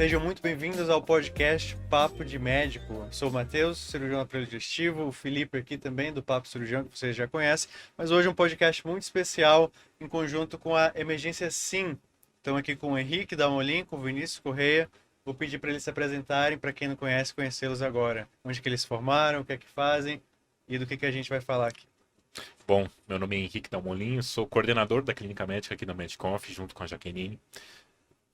Sejam muito bem-vindos ao podcast Papo de Médico. Sou o Matheus, cirurgião do aparelho digestivo, o Felipe aqui também, do Papo Cirurgião, que vocês já conhecem, mas hoje é um podcast muito especial em conjunto com a Emergência Sim. Estamos aqui com o Henrique Dalmolin, com o Vinícius Correia. Vou pedir para eles se apresentarem, para quem não conhece, conhecê-los agora. Onde que eles se formaram, o que é que fazem e do que a gente vai falar aqui. Bom, meu nome é Henrique Dalmolin, sou coordenador da clínica médica aqui na Medconf, junto com a Jaqueline.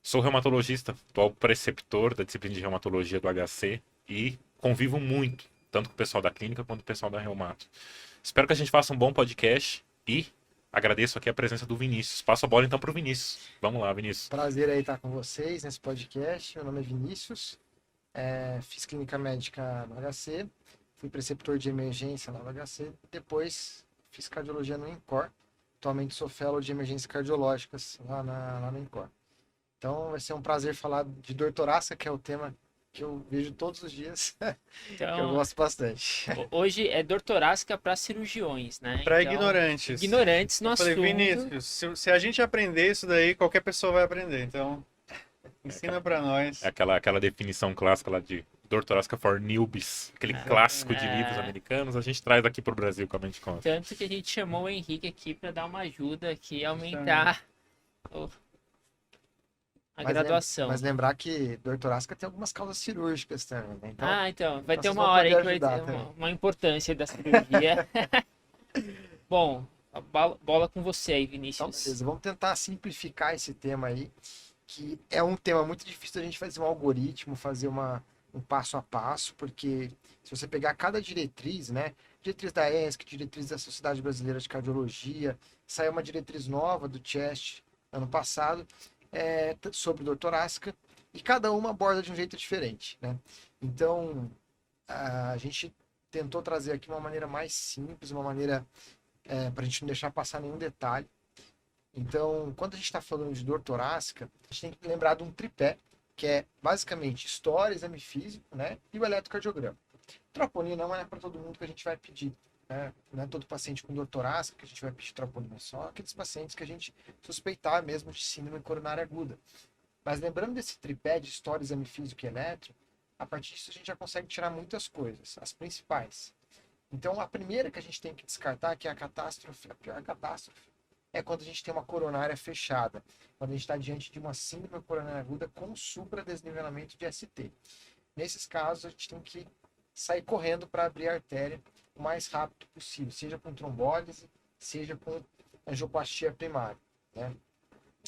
Sou reumatologista, atual preceptor da disciplina de reumatologia do HC e convivo muito, tanto com o pessoal da clínica quanto com o pessoal da Reumato. Espero que a gente faça um bom podcast e agradeço aqui a presença do Vinícius. Passo a bola então para o Vinícius. Vamos lá, Vinícius. Prazer aí estar com vocês nesse podcast. Meu nome é Vinícius, fiz clínica médica no HC, fui preceptor de emergência lá no HC, depois fiz cardiologia no INCOR. Atualmente sou fellow de emergências cardiológicas lá no INCOR. Então vai ser um prazer falar de dor torácica, que é o tema que eu vejo todos os dias, que eu gosto bastante. Hoje é dor torácica para cirurgiões, né? Para Então, ignorantes. ignorantes no Eu falei, assunto. Vinícius, se a gente aprender isso daí, qualquer pessoa vai aprender. Então, ensina para nós. É aquela definição clássica lá de dor torácica for newbies, aquele clássico de livros americanos, a gente traz aqui para o Brasil, como a gente conta. Tanto que a gente chamou o Henrique aqui para dar uma ajuda aqui, aumentar a graduação. Mas lembrar que dor torácica tem algumas causas cirúrgicas também, né? Então, vai então ter vocês uma vão hora aí poder que vai ajudar ter também. uma importância da cirurgia. Bom, a bola com você aí, Então, Vinícius. beleza, vamos tentar simplificar esse tema aí, que é um tema muito difícil da gente fazer um algoritmo, fazer um passo a passo, porque se você pegar cada diretriz, né? Diretriz da ESC, diretriz da Sociedade Brasileira de Cardiologia, saiu uma diretriz nova do CHEST ano passado, sobre dor torácica, e cada uma aborda de um jeito diferente, né? Então, a gente tentou trazer aqui uma maneira mais simples, uma maneira para a gente não deixar passar nenhum detalhe. Então, quando a gente está falando de dor torácica, a gente tem que lembrar de um tripé, que é basicamente história, exame físico, né? E o eletrocardiograma. Troponina não é para todo mundo que a gente vai pedir, né? Não é todo paciente com dor torácica que a gente vai pedir troponina, só aqueles pacientes que a gente suspeitar mesmo de síndrome coronária aguda. Mas lembrando desse tripé de história, exame físico e eletro, a partir disso a gente já consegue tirar muitas coisas, as principais. Então, a primeira que a gente tem que descartar, que é a catástrofe, a pior catástrofe, é quando a gente tem uma coronária fechada, quando a gente está diante de uma síndrome coronária aguda com supradesnivelamento de ST. Nesses casos, a gente tem que sair correndo para abrir a artéria o mais rápido possível, seja com trombólise, seja com angioplastia primária, né?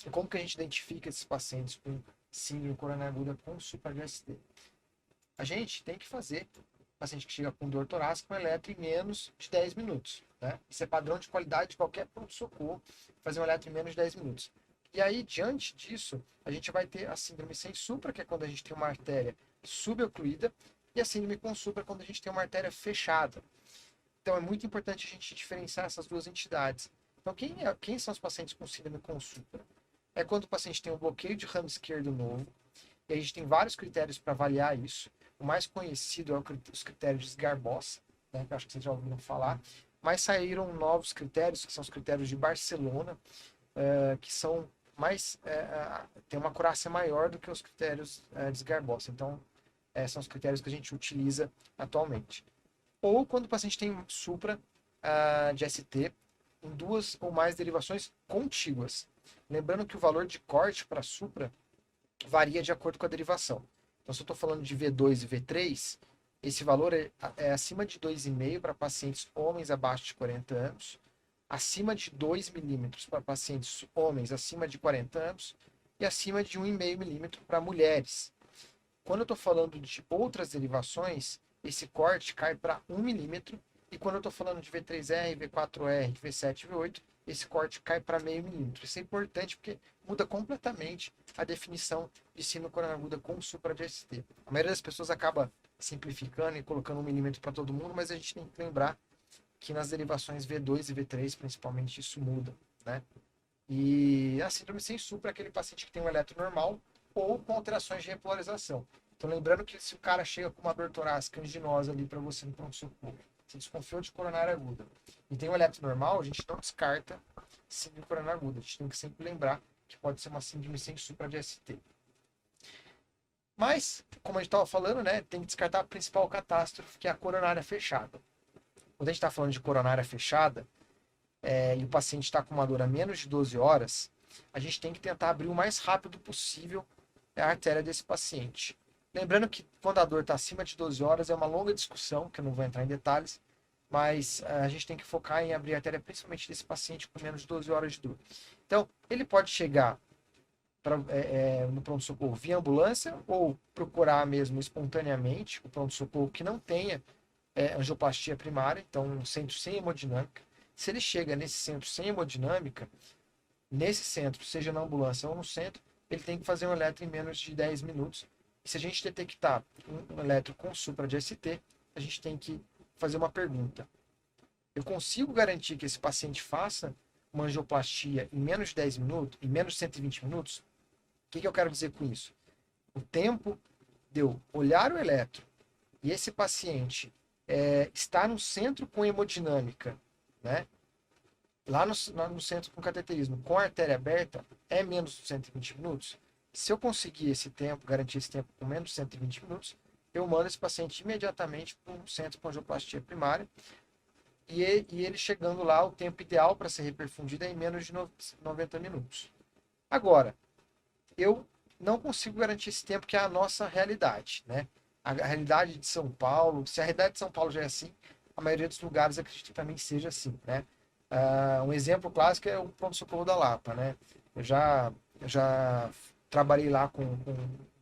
E como que a gente identifica esses pacientes com síndrome coronária aguda com supra de ST? A gente tem que fazer paciente que chega com dor torácica, um eletro em menos de 10 minutos. Né? Isso é padrão de qualidade de qualquer pronto-socorro, fazer um eletro em menos de 10 minutos. E aí, diante disso, a gente vai ter a síndrome sem supra, que é quando a gente tem uma artéria subocluída, e a síndrome com supra, quando a gente tem uma artéria fechada. Então, é muito importante a gente diferenciar essas duas entidades. Então, quem são os pacientes com síndrome com supra? É quando o paciente tem um bloqueio de ramo esquerdo novo, e a gente tem vários critérios para avaliar isso. O mais conhecido é os critérios de Sgarbossa, né, que eu acho que vocês já ouviram falar, mas saíram novos critérios, que são os critérios de Barcelona, que são tem uma acurácia maior do que os critérios de Sgarbossa. Então, são os critérios que a gente utiliza atualmente. Ou quando o paciente tem supra de ST em duas ou mais derivações contíguas. Lembrando que o valor de corte para supra varia de acordo com a derivação. Então, se eu estou falando de V2 e V3, esse valor é acima de 2,5 para pacientes homens abaixo de 40 anos, acima de 2 milímetros para pacientes homens acima de 40 anos e acima de 1,5 milímetro para mulheres. Quando eu estou falando de outras derivações, esse corte cai para 1 milímetro, e quando eu estou falando de V3R, V4R, V7 e V8, esse corte cai para meio milímetro. Isso é importante porque muda completamente a definição de síndrome coronária aguda com supra de ST. A maioria das pessoas acaba simplificando e colocando 1 milímetro para todo mundo, mas a gente tem que lembrar que nas derivações V2 e V3, principalmente, isso muda, né? E a síndrome sem supra é aquele paciente que tem um eletro normal ou com alterações de repolarização. Então, lembrando que se o cara chega com uma dor torácica anginosa ali para você no pronto-socorro, você desconfiou de coronária aguda e tem um eletro normal, a gente não descarta síndrome coronária aguda. A gente tem que sempre lembrar que pode ser uma síndrome sem supra de ST. Mas, como a gente estava falando, né, tem que descartar a principal catástrofe, que é a coronária fechada. Quando a gente está falando de coronária fechada, e o paciente está com uma dor a menos de 12 horas, a gente tem que tentar abrir o mais rápido possível a artéria desse paciente. Lembrando que quando a dor está acima de 12 horas, é uma longa discussão, que eu não vou entrar em detalhes, mas a gente tem que focar em abrir a artéria principalmente desse paciente com menos de 12 horas de dor. Então, ele pode chegar no pronto-socorro via ambulância ou procurar mesmo espontaneamente o pronto-socorro que não tenha angioplastia primária, então um centro sem hemodinâmica. Se ele chega nesse centro sem hemodinâmica, nesse centro, seja na ambulância ou no centro, ele tem que fazer um eletro em menos de 10 minutos. E se a gente detectar um eletro com supra de ST, a gente tem que fazer uma pergunta. Eu consigo garantir que esse paciente faça uma angioplastia em menos de 10 minutos, em menos de 120 minutos? O que eu quero dizer com isso? O tempo de eu olhar o eletro e esse paciente está no centro com hemodinâmica, né? Lá no centro com cateterismo, com a artéria aberta, é menos de 120 minutos. Se eu conseguir esse tempo, garantir esse tempo com menos de 120 minutos, eu mando esse paciente imediatamente para um centro com angioplastia primária. E ele chegando lá, o tempo ideal para ser reperfundido é em menos de 90 minutos. Agora, eu não consigo garantir esse tempo, que é a nossa realidade, né? A realidade de São Paulo, se a realidade de São Paulo já é assim, a maioria dos lugares acredito que também seja assim, né? Um exemplo clássico é o pronto-socorro da Lapa, né? Eu já trabalhei lá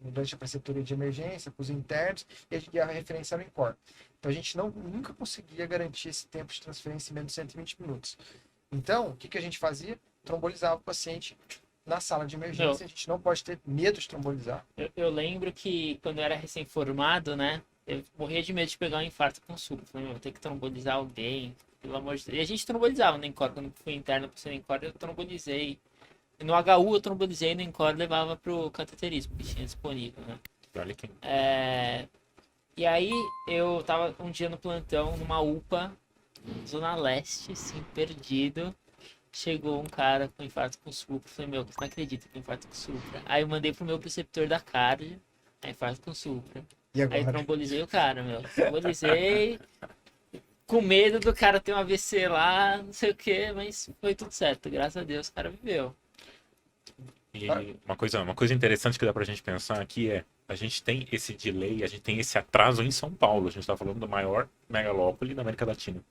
durante a preceptoria de emergência, com os internos, e a referência era o INCOR. Então a gente nunca conseguia garantir esse tempo de transferência em menos de 120 minutos. Então, o que a gente fazia? Trombolizava o paciente na sala de emergência. A gente não pode ter medo de trombolizar. Eu lembro que quando eu era recém-formado, né? Eu morria de medo de pegar um infarto com supra. Falei, vou ter que trombolizar alguém, pelo amor de Deus. E a gente trombolizava no INCOR. Quando fui interno pro INCOR, eu trombolizei. No HU eu trombolizei, no INCOR levava pro cateterismo, que tinha disponível, né? E aí eu tava um dia no plantão, numa UPA, Zona Leste, assim, perdido. Chegou um cara com infarto com supra. Falei, meu, você não acredita com infarto com supra. Aí eu mandei pro meu preceptor da cardio, infarto com supra. E agora? Aí trombolizei o cara, meu. Trombolizei, com medo do cara ter um AVC lá, não sei o que, mas foi tudo certo. Graças a Deus o cara viveu. E uma coisa interessante que dá pra gente pensar aqui é, a gente tem esse delay, a gente tem esse atraso em São Paulo. A gente tá falando da maior megalópole da América Latina.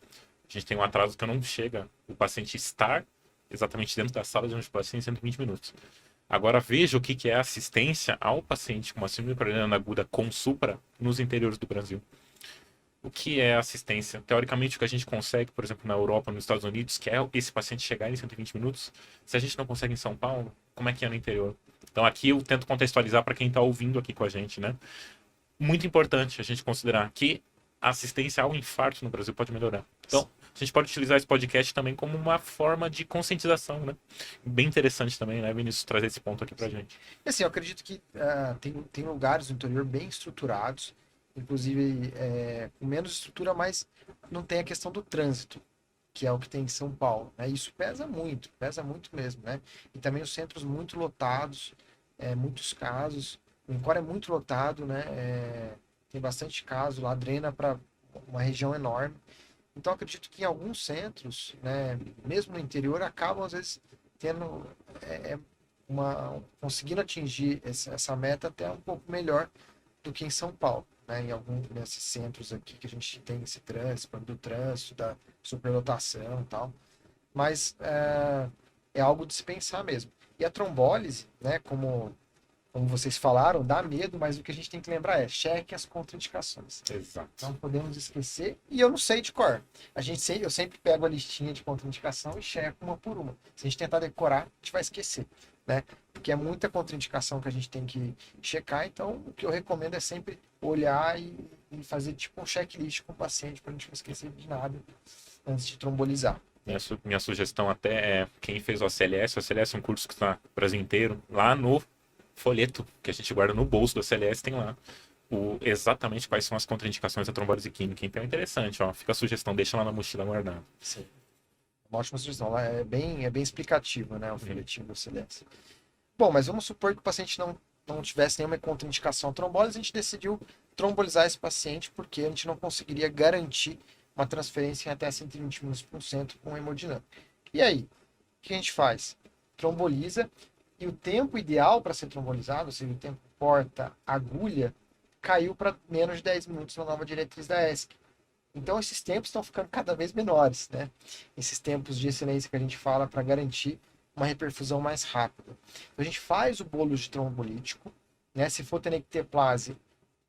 A gente tem um atraso que não chega o paciente estar exatamente dentro da sala de angioplastia em 120 minutos. Agora veja o que é assistência ao paciente com uma síndrome craniana aguda com supra nos interiores do Brasil. O que é assistência? Teoricamente, o que a gente consegue, por exemplo, na Europa, nos Estados Unidos, que é esse paciente chegar em 120 minutos, se a gente não consegue em São Paulo, como é que é no interior? Então aqui eu tento contextualizar para quem está ouvindo aqui com a gente, né? Muito importante a gente considerar que a assistência ao infarto no Brasil pode melhorar. Então, a gente pode utilizar esse podcast também como uma forma de conscientização, né? Bem interessante também, né, Vinícius, trazer esse ponto aqui pra gente. E assim, eu acredito que tem lugares no interior bem estruturados, inclusive com menos estrutura, mas não tem a questão do trânsito, que é o que tem em São Paulo, né? Isso pesa muito mesmo, né? E também os centros muito lotados, muitos casos. O INCOR é muito lotado, né? Tem bastante caso lá, drena para uma região enorme. Então, acredito que em alguns centros, né, mesmo no interior, acabam, às vezes, tendo conseguindo atingir essa meta até um pouco melhor do que em São Paulo, né? Em alguns desses centros aqui que a gente tem esse trânsito, do trânsito, da superlotação e tal. Mas é algo de se pensar mesmo. E a trombólise, né, como vocês falaram, dá medo, mas o que a gente tem que lembrar é cheque as contraindicações. Exato. Não podemos esquecer. E eu não sei de cor. Eu sempre pego a listinha de contraindicação e checo uma por uma. Se a gente tentar decorar, a gente vai esquecer, né? Porque é muita contraindicação que a gente tem que checar. Então, o que eu recomendo é sempre olhar e fazer tipo um checklist com o paciente para a gente não esquecer de nada antes de trombolizar. Minha sugestão até é quem fez o ACLS. O ACLS é um curso que está no Brasil inteiro. Lá no folheto que a gente guarda no bolso do ACLS tem lá exatamente quais são as contraindicações da trombólise química. Então é interessante, ó, fica a sugestão, deixa lá na mochila guardada. Sim. Uma ótima sugestão. Lá é bem explicativo, né, o folhetinho do ACLS. Bom, mas vamos supor que o paciente não tivesse nenhuma contraindicação à trombólise, a gente decidiu trombolizar esse paciente porque a gente não conseguiria garantir uma transferência em até 120 minutos por cento com hemodinâmica. E aí, o que a gente faz? Tromboliza, e o tempo ideal para ser trombolizado, ou seja, o tempo porta-agulha, caiu para menos de 10 minutos na nova diretriz da ESC. Então, esses tempos estão ficando cada vez menores, né? Esses tempos de excelência que a gente fala para garantir uma reperfusão mais rápida. Então, a gente faz o bolus de trombolítico, né? Se for tenecteplase,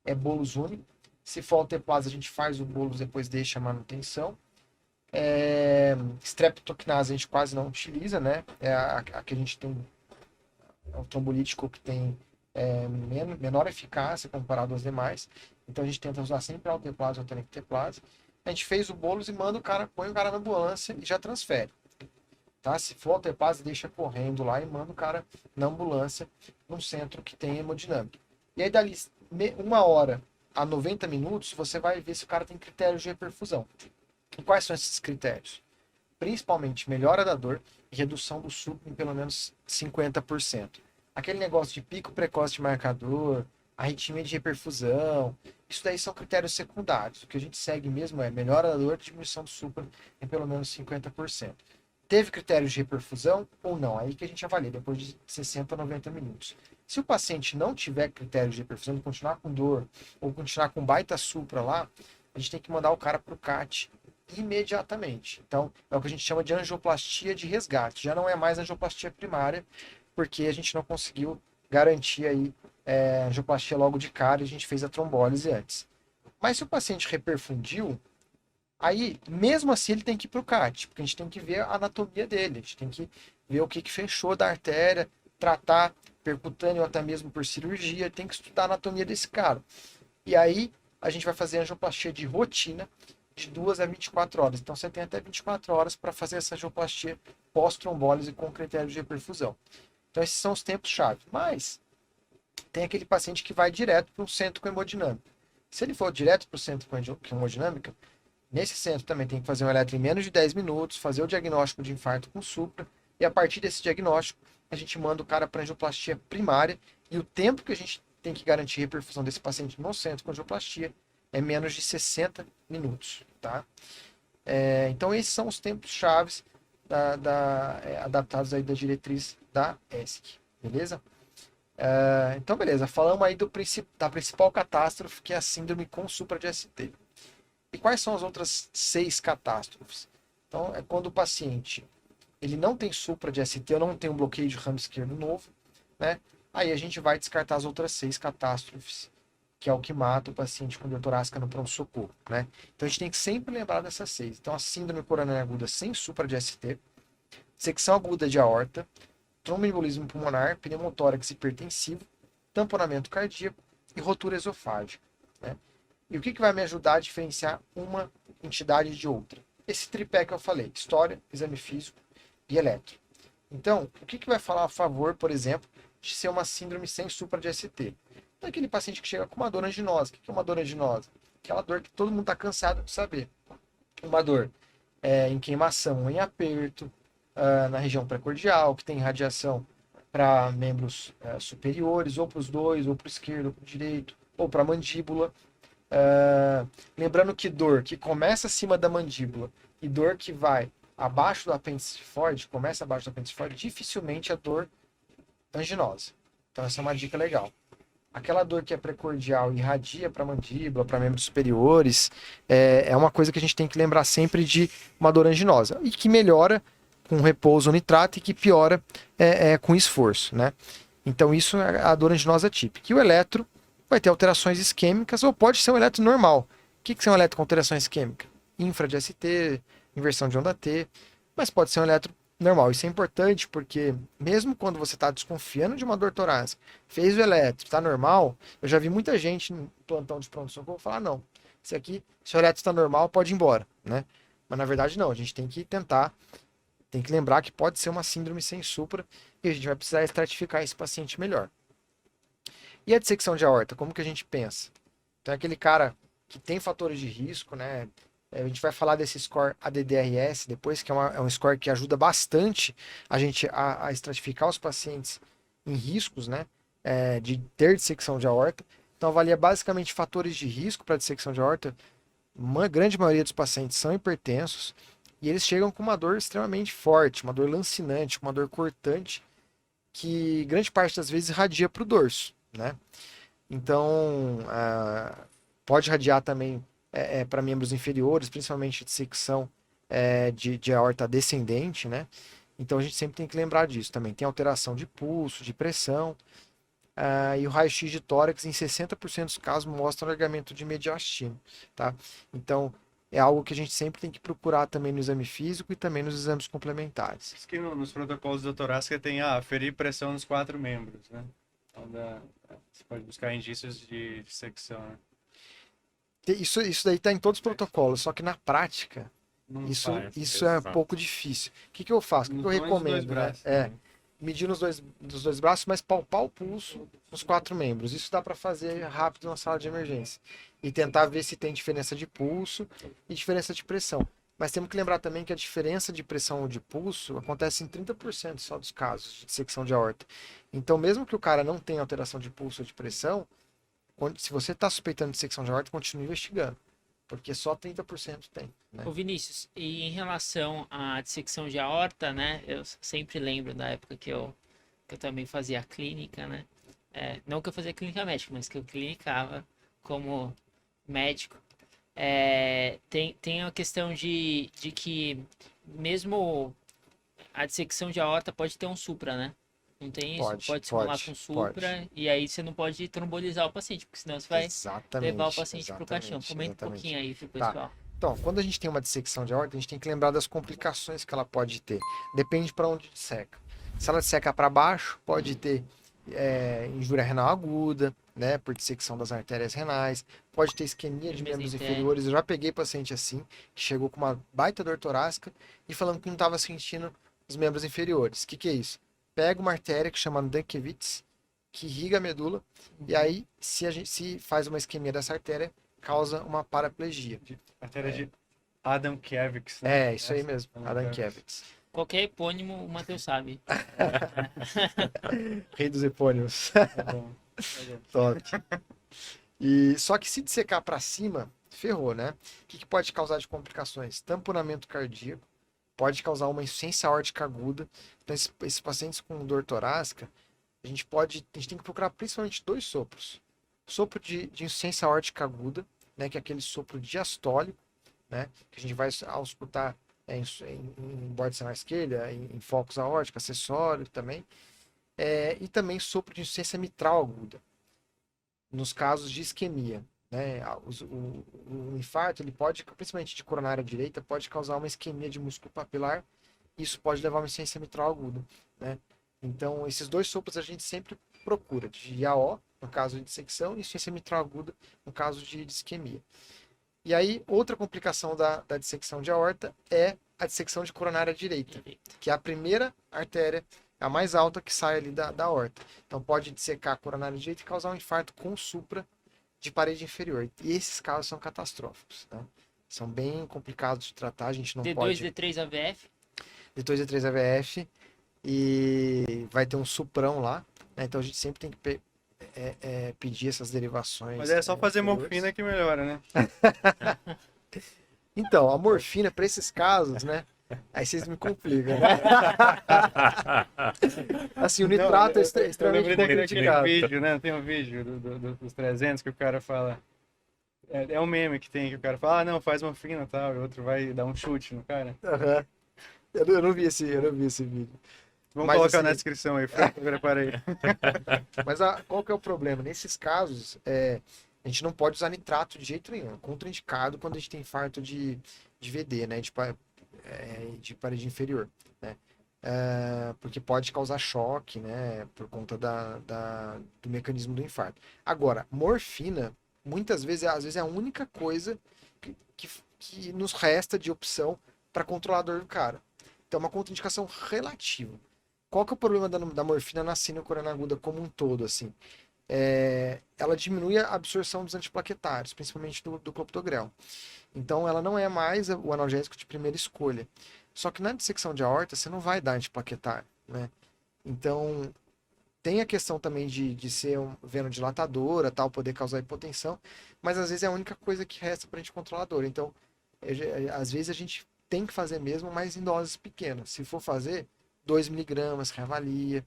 é bolus único. Se for alteplase, a gente faz o bolus, depois deixa a manutenção. Streptokinase a gente quase não utiliza, né? É a que a gente tem, é o trombolítico que tem menor eficácia comparado aos demais. Então a gente tenta usar sempre a alteplase ou tenecteplase. A gente fez o bolus e manda o cara, põe o cara na ambulância e já transfere. Tá? Se for alteplase, deixa correndo lá e manda o cara na ambulância num centro que tem hemodinâmica. E aí dali 1 hora a 90 minutos, você vai ver se o cara tem critérios de reperfusão. E quais são esses critérios? Principalmente melhora da dor e redução do supro em pelo menos 50%. Aquele negócio de pico precoce de marcador, arritmia de reperfusão, isso daí são critérios secundários. O que a gente segue mesmo é melhora da dor e diminuição do supro em pelo menos 50%. Teve critérios de reperfusão ou não? Aí que a gente avalia, depois de 60 a 90 minutos. Se o paciente não tiver critérios de reperfusão, ele continuar com dor ou continuar com baita supra lá, a gente tem que mandar o cara para o CAT imediatamente. Então, é o que a gente chama de angioplastia de resgate. Já não é mais angioplastia primária, porque a gente não conseguiu garantir aí angioplastia logo de cara e a gente fez a trombólise antes. Mas se o paciente reperfundiu, aí, mesmo assim, ele tem que ir para o CAT, porque a gente tem que ver a anatomia dele, a gente tem que ver o que fechou da artéria, tratar percutâneo ou até mesmo por cirurgia, tem que estudar a anatomia desse cara. E aí, a gente vai fazer angioplastia de rotina de 2 a 24 horas. Então, você tem até 24 horas para fazer essa angioplastia pós-trombólise com critério de reperfusão. Então, esses são os tempos-chave. Mas, tem aquele paciente que vai direto para um centro com hemodinâmica. Se ele for direto para o centro com hemodinâmica, nesse centro também tem que fazer um eletro em menos de 10 minutos, fazer o diagnóstico de infarto com supra, e a partir desse diagnóstico, a gente manda o cara para angioplastia primária, e o tempo que a gente tem que garantir a reperfusão desse paciente no centro com angioplastia é menos de 60 minutos, tá? Então esses são os tempos chaves adaptados aí da diretriz da ESC, beleza? Então beleza, falamos aí da principal catástrofe, que é a síndrome com supra de ST. E quais são as outras 6 catástrofes? Então é quando o paciente ele não tem supra de ST ou não tem um bloqueio de ramo esquerdo novo, né? Aí a gente vai descartar as outras 6 catástrofes, que é o que mata o paciente com dor torácica no pronto-socorro, né? Então a gente tem que sempre lembrar dessas 6. Então a síndrome coronária aguda sem supra de ST, secção aguda de aorta, tromboembolismo pulmonar, pneumotórax hipertensivo, tamponamento cardíaco e rotura esofágica, né? E o que vai me ajudar a diferenciar uma entidade de outra? Esse tripé que eu falei, história, exame físico e eletro. Então, o que vai falar a favor, por exemplo, de ser uma síndrome sem supra de ST? Então, aquele paciente que chega com uma dor anginosa. O que é uma dor anginosa? Aquela dor que todo mundo está cansado de saber. Uma dor em queimação, em aperto, na região precordial, que tem radiação para membros superiores, ou para os dois, ou para o esquerdo, ou para o direito, ou para a mandíbula. Lembrando que dor que começa acima da mandíbula e dor que vai abaixo do apêndice tifoide, começa abaixo do apêndice tifoide, dificilmente é dor anginosa. Então essa é uma dica legal. Aquela dor que é precordial e irradia para a mandíbula, para membros superiores, é uma coisa que a gente tem que lembrar sempre de uma dor anginosa. E que melhora com repouso nitrato e que piora com esforço, né? Então isso é a dor anginosa típica. E o eletro vai ter alterações isquêmicas ou pode ser um eletro normal. O que é um eletro com alteração isquêmica? Infra de ST, inversão de onda T, mas pode ser um eletro normal. Isso é importante porque mesmo quando você está desconfiando de uma dor torácica, fez o eletro, está normal, eu já vi muita gente no plantão de pronto-socorro falar, não, se o eletro está normal, pode ir embora, né? Mas na verdade não, a gente tem que tentar, tem que lembrar que pode ser uma síndrome sem supra e a gente vai precisar estratificar esse paciente melhor. E a dissecção de aorta, como que a gente pensa? Então é aquele cara que tem fatores de risco, né? A gente vai falar desse score ADDRS depois, que é um score que ajuda bastante a gente a estratificar os pacientes em riscos, né? de ter dissecção de aorta. Então, avalia basicamente fatores de risco para dissecção de aorta. Uma grande maioria dos pacientes são hipertensos e eles chegam com uma dor extremamente forte, uma dor lancinante, uma dor cortante, que grande parte das vezes irradia para o dorso, né? Então, pode irradiar também para membros inferiores, principalmente dissecção de aorta descendente, né? Então, a gente sempre tem que lembrar disso também. Tem alteração de pulso, de pressão, e o raio-x de tórax, em 60% dos casos, mostra alargamento de mediastino, tá? Então, é algo que a gente sempre tem que procurar também no exame físico e também nos exames complementares. Diz que nos protocolos da torácica tem ferir pressão nos 4 membros, né? Então você pode buscar indícios de dissecção, né? Isso daí está em todos os protocolos, só que na prática, Não isso faz. é um exato. pouco difícil. O que eu faço? O que eu Nos dois recomendo, né? braços, Medir nos dois braços, mas palpar o pulso nos 4 membros. Isso dá para fazer rápido na sala de emergência. E tentar ver se tem diferença de pulso e diferença de pressão. Mas temos que lembrar também que a diferença de pressão ou de pulso acontece em 30% só dos casos de dissecção de aorta. Então, mesmo que o cara não tenha alteração de pulso ou de pressão, se você está suspeitando de dissecção de aorta, continue investigando. Porque só 30% tem, né? Ô Vinícius, e em relação à dissecção de aorta, né? Eu sempre lembro da época que eu também fazia clínica, né? Não que eu fazia clínica médica, mas que eu clinicava como médico. Tem a questão de que mesmo a dissecção de aorta pode ter um supra, né? Não tem isso? Pode simular com supra e aí você não pode trombolizar o paciente, porque senão você vai levar o paciente para o caixão. Comenta um pouquinho aí pro pessoal. Então, quando a gente tem uma dissecção de aorta, a gente tem que lembrar das complicações que ela pode ter. Depende para onde disseca. Se ela disseca para baixo, pode ter injúria renal aguda, né, por dissecção das artérias renais, pode ter isquemia de membros inferiores. Eu já peguei paciente assim, que chegou com uma baita dor torácica e falando que não estava sentindo os membros inferiores. O que é isso? Pega uma artéria que chama Dankiewicz, que irriga a medula, e aí, se faz uma isquemia dessa artéria, causa uma paraplegia. Artéria de Adamkiewicz, né? Isso aí mesmo, Adamkiewicz. Qualquer epônimo, o Matheus sabe. Rei dos epônimos. Tá bom. Top. Só que se dissecar para cima, ferrou, né? O que pode causar de complicações? Tamponamento cardíaco, pode causar uma insuficiência aórtica aguda. Então, esses pacientes com dor torácica, a gente tem que procurar principalmente 2 sopros. Sopro de insuficiência aórtica aguda, né, que é aquele sopro diastólico, né, que a gente vai auscultar em borde senar esquerda, em focos aórticos, acessório também. E também sopro de insuficiência mitral aguda, nos casos de isquemia. Né? O infarto, ele pode, principalmente de coronária direita, pode causar uma isquemia de músculo papilar. Isso pode levar a uma insuficiência mitral aguda. Né? Então, esses 2 sopros a gente sempre procura, de IAO, no caso de dissecção, e insuficiência mitral aguda, no caso de isquemia. E aí, outra complicação da dissecção de aorta é a dissecção de coronária direita, que é a primeira artéria, a mais alta que sai ali da aorta. Então, pode dissecar a coronária direita e causar um infarto com supra de parede inferior. E esses casos são catastróficos, né? São bem complicados de tratar, a gente não pode... D2, D3 AVF? D2, D3 AVF, e vai ter um suprão lá, né? Então a gente sempre tem que pedir essas derivações. Mas é só fazer inferiores. morfina que melhora, né? Então, a morfina, para esses casos, né? Aí vocês me complicam, né? Assim, o nitrato é extremamente contraindicado. Vídeo, né? Tem um vídeo dos 300 que o cara fala... É um meme que tem, que o cara fala, não, faz morfina e tal, e o outro vai dar um chute no cara. Uhum. Eu não vi esse vídeo. Vamos colocar na descrição aí, Franco, prepara aí. Mas qual que é o problema? Nesses casos, a gente não pode usar nitrato de jeito nenhum. É contraindicado quando a gente tem infarto de VD, né? De parede inferior, né? Porque pode causar choque, né? Por conta do mecanismo do infarto. Agora, morfina, muitas vezes, às vezes é a única coisa que nos resta de opção para controlar a dor do cara. Então, é uma contraindicação relativa. Qual que é o problema da morfina na síndrome coronária aguda como um todo, assim? Ela diminui a absorção dos antiplaquetários, principalmente do clopidogrel. Então, ela não é mais o analgésico de primeira escolha. Só que na dissecção de aorta, você não vai dar antiplaquetário, né? Então, Tem a questão também de ser um venodilatadora, tal, poder causar hipotensão, mas às vezes é a única coisa que resta para a gente controlar a dor. Então, às vezes a gente tem que fazer mesmo, mas em doses pequenas. Se for fazer, 2 miligramas, reavalia.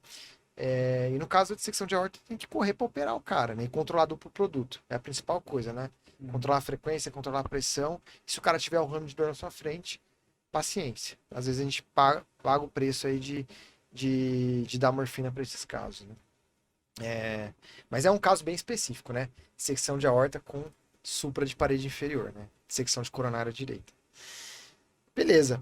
E no caso da dissecção de aorta, tem que correr para operar o cara, né? E controlar duplo produto. É a principal coisa, né? Controlar a frequência, controlar a pressão. E se o cara tiver o ramo de dor na sua frente, paciência. Às vezes a gente paga o preço aí de dar morfina para esses casos, né? Mas é um caso bem específico, né? Dissecção de aorta com supra de parede inferior, né? Dissecção de coronária direita. Beleza.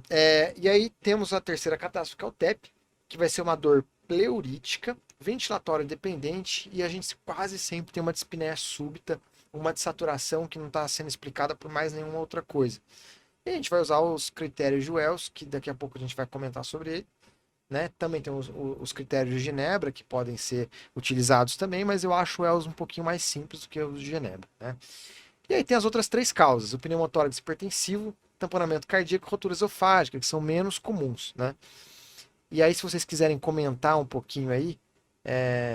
E aí temos a terceira catástrofe, que é o TEP, que vai ser uma dor pleurítica, ventilatória dependente, e a gente quase sempre tem uma dispneia súbita, uma dessaturação que não está sendo explicada por mais nenhuma outra coisa. E a gente vai usar os critérios de Wells, que daqui a pouco a gente vai comentar sobre ele, né? Também tem os critérios de Genebra, que podem ser utilizados também, mas eu acho o Wells um pouquinho mais simples do que os de Genebra, né? E aí tem as outras 3 causas, o pneumotórax hipertensivo, tamponamento cardíaco e rotura esofágica, que são menos comuns, né? E aí, se vocês quiserem comentar um pouquinho aí,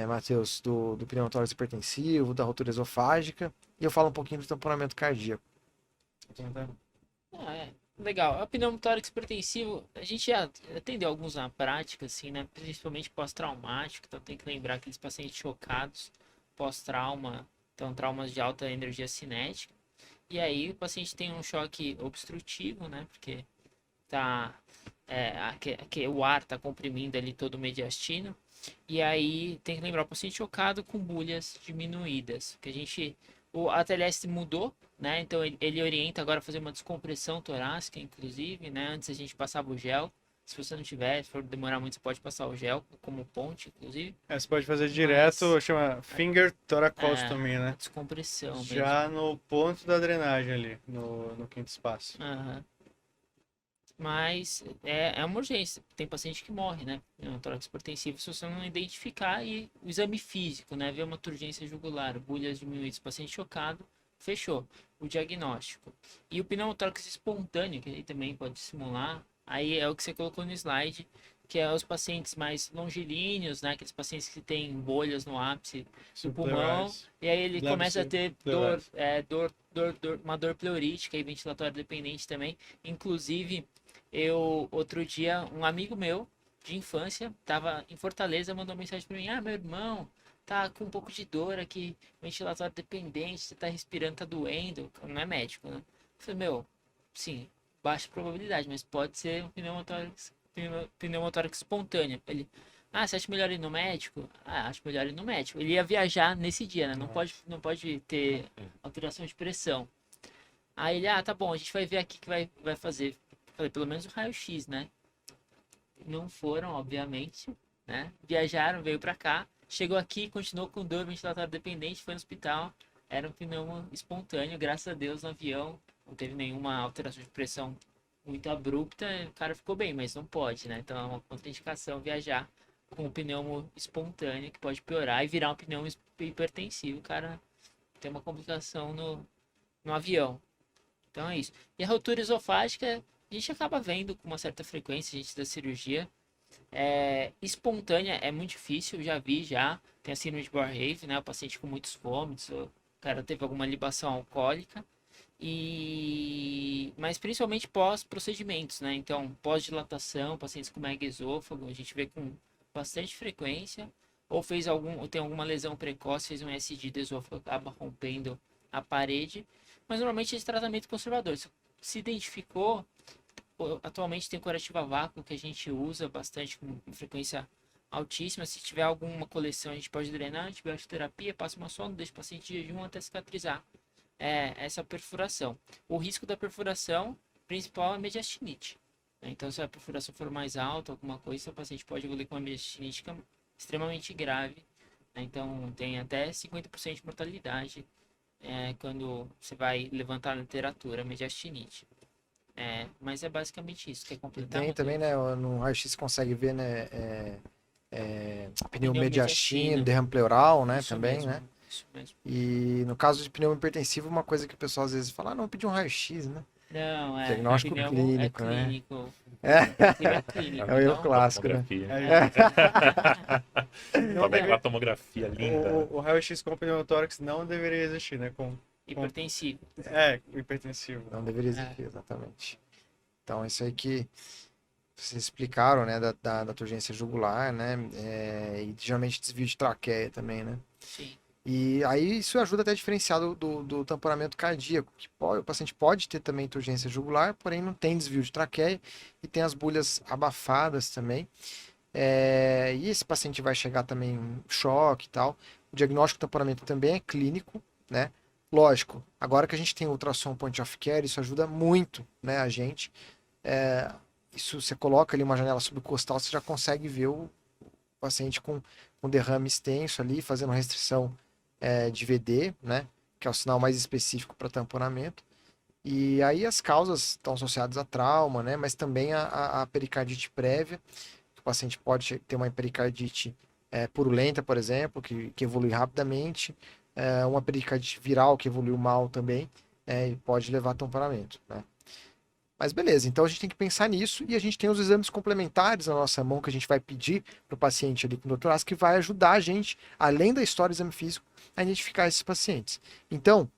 Matheus, do pneumotórax hipertensivo, da rotura esofágica, e eu falo um pouquinho do tamponamento cardíaco. Legal. O pneumotórax hipertensivo, a gente já atendeu alguns na prática, assim, né? Principalmente pós-traumático, então tem que lembrar aqueles pacientes chocados pós-trauma, então traumas de alta energia cinética. E aí o paciente tem um choque obstrutivo, né? Porque o ar está comprimindo ali todo o mediastino. E aí tem que lembrar o paciente chocado com bulhas diminuídas. Que a TLS mudou, né? Então ele orienta agora a fazer uma descompressão torácica, inclusive, né? Antes a gente passava o gel. Se você não tiver, se for demorar muito, você pode passar o gel como ponte, inclusive. Você pode fazer direto, chama finger thoracostomy, né? Descompressão Já mesmo. No ponto da drenagem ali, no quinto espaço. Mas é uma urgência. Tem paciente que morre, né? Pneumotórax hipertensivo, se você não identificar. E o exame físico, né? Ver uma turgência jugular, bulhas diminuídas, paciente chocado, fechou o diagnóstico. E o pneumotórax espontâneo, que aí também pode simular, aí é o que você colocou no slide, que é os pacientes mais longilíneos, né? Aqueles pacientes que têm bolhas no ápice do pulmão, e aí ele começa a ter uma dor pleurítica e ventilatória dependente também. Inclusive, outro dia, um amigo meu de infância, estava em Fortaleza, mandou mensagem para mim: meu irmão tá com um pouco de dor aqui, ventilatório dependente, você tá respirando, tá doendo. Não é médico, né? Eu falei, sim, baixa probabilidade, mas pode ser um pneumotórax espontâneo. Ele, você acha melhor ir no médico? Acho melhor ir no médico. Ele ia viajar nesse dia, né? Não pode ter alteração de pressão. Aí ele, tá bom, a gente vai ver aqui que vai fazer. Falei, pelo menos o raio-x, né? Não foram, obviamente, né? Viajaram, veio pra cá, chegou aqui, continuou com dor ventilatória dependente, foi no hospital. Era um pneumo espontâneo, graças a Deus, no avião. Não teve nenhuma alteração de pressão muito abrupta, o cara ficou bem, mas não pode, né? Então é uma contraindicação viajar com um pneumo espontâneo, que pode piorar e virar um pneumo hipertensivo, o cara tem uma complicação no avião. Então é isso. E a rotura esofágica, a gente acaba vendo com uma certa frequência, a gente da cirurgia. Espontânea é muito difícil, tem a síndrome de Borrhave, né? O paciente com muitos vômitos, o cara teve alguma libação alcoólica. Mas principalmente pós-procedimentos, né? Então, pós-dilatação, pacientes com mega-esôfago, a gente vê com bastante frequência. Ou tem alguma lesão precoce, fez um SD do esôfago, acaba rompendo a parede. Mas normalmente esse tratamento conservador. Se identificou, atualmente tem curativa a vácuo que a gente usa bastante com frequência altíssima. Se tiver alguma coleção, a gente pode drenar, antibioterapia, passa uma sonda, deixa o paciente de jejum até cicatrizar. Essa perfuração. O risco da perfuração principal é mediastinite. Então, se a perfuração for mais alta, alguma coisa, o paciente pode evoluir com uma mediastinite extremamente grave. Então, tem até 50% de mortalidade quando você vai levantar a literatura, mediastinite. Mas é basicamente isso, que é completar. Tem também, né? No raio-x você consegue ver, né? Pneumomediastino, derrame pleural, né? Isso também, mesmo. né? Isso mesmo. E no caso de pneumo hipertensivo, uma coisa que o pessoal às vezes fala, não, pedir um raio-x, né? Não, Diagnóstico clínico, né? clínico. É o erro clássico, né? Não Também deve- com a tomografia linda. né? o raio-x com pneumotórax não deveria existir, né? Hipertensivo. Hipertensivo. Não deveria existir, exatamente. Então, isso aí que vocês explicaram, né, da turgência jugular, né, e geralmente desvio de traqueia também, né. Sim. E aí isso ajuda até a diferenciar do tamponamento cardíaco, que o paciente pode ter também turgência jugular, porém não tem desvio de traqueia e tem as bolhas abafadas também. E esse paciente vai chegar também em choque e tal. O diagnóstico do tamponamento também é clínico, né. Lógico, agora que a gente tem ultrassom point of care, isso ajuda muito, né, a gente. Isso você coloca ali uma janela subcostal, você já consegue ver o paciente com derrame extenso ali, fazendo restrição de VD, né? Que é o sinal mais específico para tamponamento. E aí as causas estão associadas a trauma, né? Mas também a pericardite prévia. O paciente pode ter uma pericardite purulenta, por exemplo, que evolui rapidamente. Uma pericardite viral que evoluiu mal também, e pode levar a tamponamento, né? Mas beleza, então a gente tem que pensar nisso e a gente tem os exames complementares na nossa mão que a gente vai pedir para o paciente ali com doutorado, que vai ajudar a gente, além da história do exame físico, a identificar esses pacientes. Então,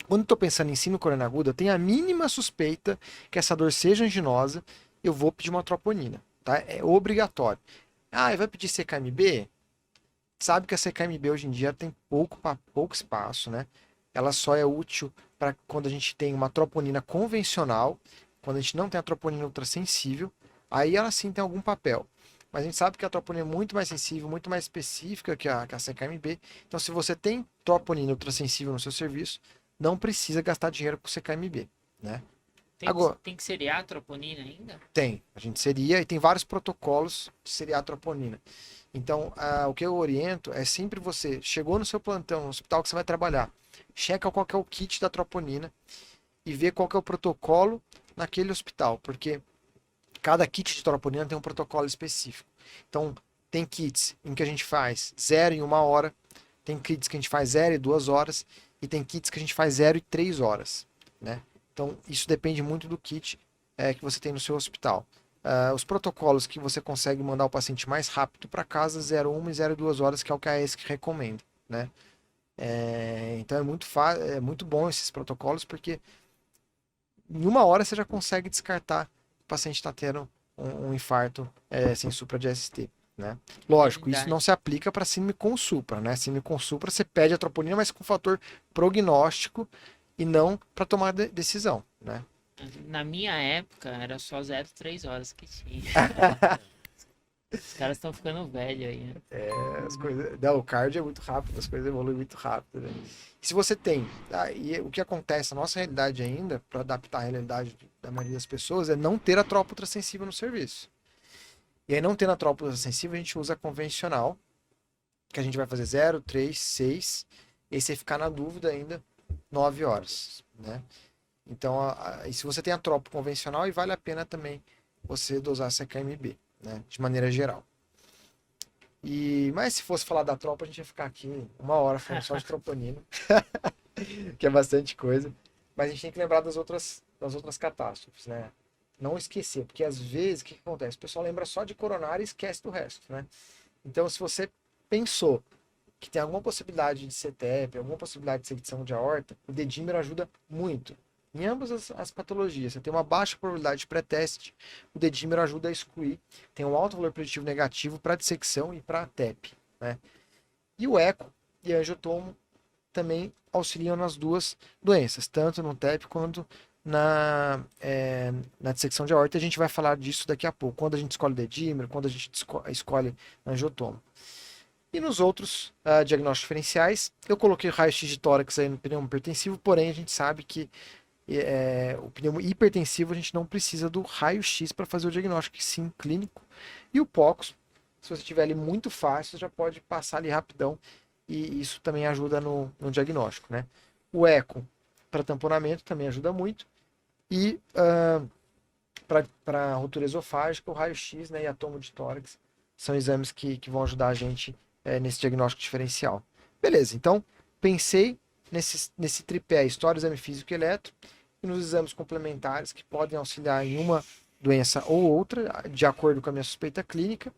quando eu estou pensando em síndrome coronária aguda, eu tenho a mínima suspeita que essa dor seja anginosa, eu vou pedir uma troponina, tá? É obrigatório. Vai pedir CKMB? Sabe que a CKMB hoje em dia tem pouco espaço, né? Ela só é útil para quando a gente tem uma troponina convencional. Quando a gente não tem a troponina ultrassensível, aí ela sim tem algum papel. Mas a gente sabe que a troponina é muito mais sensível, muito mais específica que a CKMB. Então, se você tem troponina ultrassensível no seu serviço, não precisa gastar dinheiro com CKMB, né? Agora, Tem que seriar a troponina ainda? tem. A gente seria, e tem vários protocolos de seriar a troponina. Então, o que eu oriento é sempre você, chegou no seu plantão, no hospital que você vai trabalhar, checa qual que é o kit da troponina e vê qual que é o protocolo naquele hospital, porque cada kit de troponina tem um protocolo específico. Então, tem kits em que a gente faz 0 em 1 hora, tem kits que a gente faz 0 em 2 horas, e tem kits que a gente faz 0 em 3 horas, né? Então, isso depende muito do kit que você tem no seu hospital. Os protocolos que você consegue mandar o paciente mais rápido para casa, 0,1 e 0,2 horas, que é o que a ESC recomenda, né? Então é muito bom esses protocolos, porque em 1 hora você já consegue descartar que o paciente está tendo um infarto sem supra de ST, né? Lógico, isso não se aplica para síndrome com supra, né? Síndrome com supra você pede a troponina, mas com fator prognóstico e não para tomar decisão, né? Na minha época, era só 0,3 horas que tinha. Os caras estão ficando velhos aí, né? As coisas, o cardio é muito rápido, as coisas evoluem muito rápido, né? E se você tem, e o que acontece, a nossa realidade ainda, para adaptar a realidade da maioria das pessoas, é não ter a tropa ultrassensível no serviço. E aí, não tendo a tropa ultrassensível, a gente usa a convencional, que a gente vai fazer 0, 3, 6, e aí você ficar na dúvida ainda 9 horas, né? Então, e se você tem a tropa convencional, e vale a pena também você dosar a CKMB, né? De maneira geral. Mas se fosse falar da tropa, a gente ia ficar aqui 1 hora falando só de troponina, que é bastante coisa. Mas a gente tem que lembrar das outras catástrofes, né? Não esquecer, porque às vezes o que acontece? O pessoal lembra só de coronária e esquece do resto, né? Então, se você pensou que tem alguma possibilidade de CTEP, alguma possibilidade de secção de aorta, o dedímero ajuda muito. Em ambas as patologias, você tem uma baixa probabilidade de pré-teste, o dedímero ajuda a excluir, tem um alto valor preditivo negativo para dissecção e para TEP, né? E o eco e a angiotomo também auxiliam nas duas doenças, tanto no TEP quanto na dissecção de aorta. A gente vai falar disso daqui a pouco, quando a gente escolhe dedímero, quando a gente escolhe angiotomo. E nos outros diagnósticos diferenciais, eu coloquei raio-x de tórax aí no pneumo hipertensivo, porém a gente sabe que o pneumo hipertensivo a gente não precisa do raio-x para fazer o diagnóstico, sim, clínico. E o POCUS, se você tiver ali muito fácil, você já pode passar ali rapidão, e isso também ajuda no diagnóstico, né? O eco para tamponamento também ajuda muito, e para ruptura esofágica, o raio-x, né, e a tomo de tórax são exames que vão ajudar a gente nesse diagnóstico diferencial. Beleza, então pensei nesse tripé história, exame físico e eletro, e nos exames complementares que podem auxiliar em uma doença ou outra, de acordo com a minha suspeita clínica.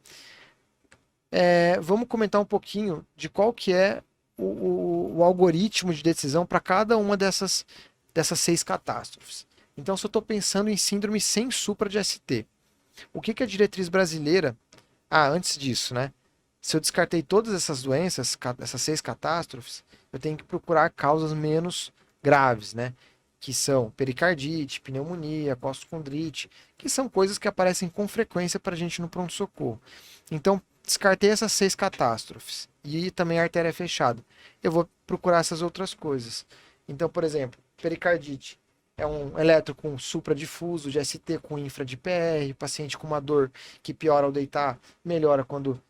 Vamos comentar um pouquinho de qual que é o algoritmo de decisão para cada uma dessas 6 catástrofes. Então, se eu estou pensando em síndrome sem supra de ST, o que que a diretriz brasileira... antes disso, né? Se eu descartei todas essas doenças, essas 6 catástrofes, eu tenho que procurar causas menos graves, né? Que são pericardite, pneumonia, costocondrite, que são coisas que aparecem com frequência para a gente no pronto-socorro. Então, descartei essas 6 catástrofes e também a artéria fechada. Eu vou procurar essas outras coisas. Então, por exemplo, pericardite é um eletro com supradifuso de ST com infra de PR, paciente com uma dor que piora ao deitar, melhora quando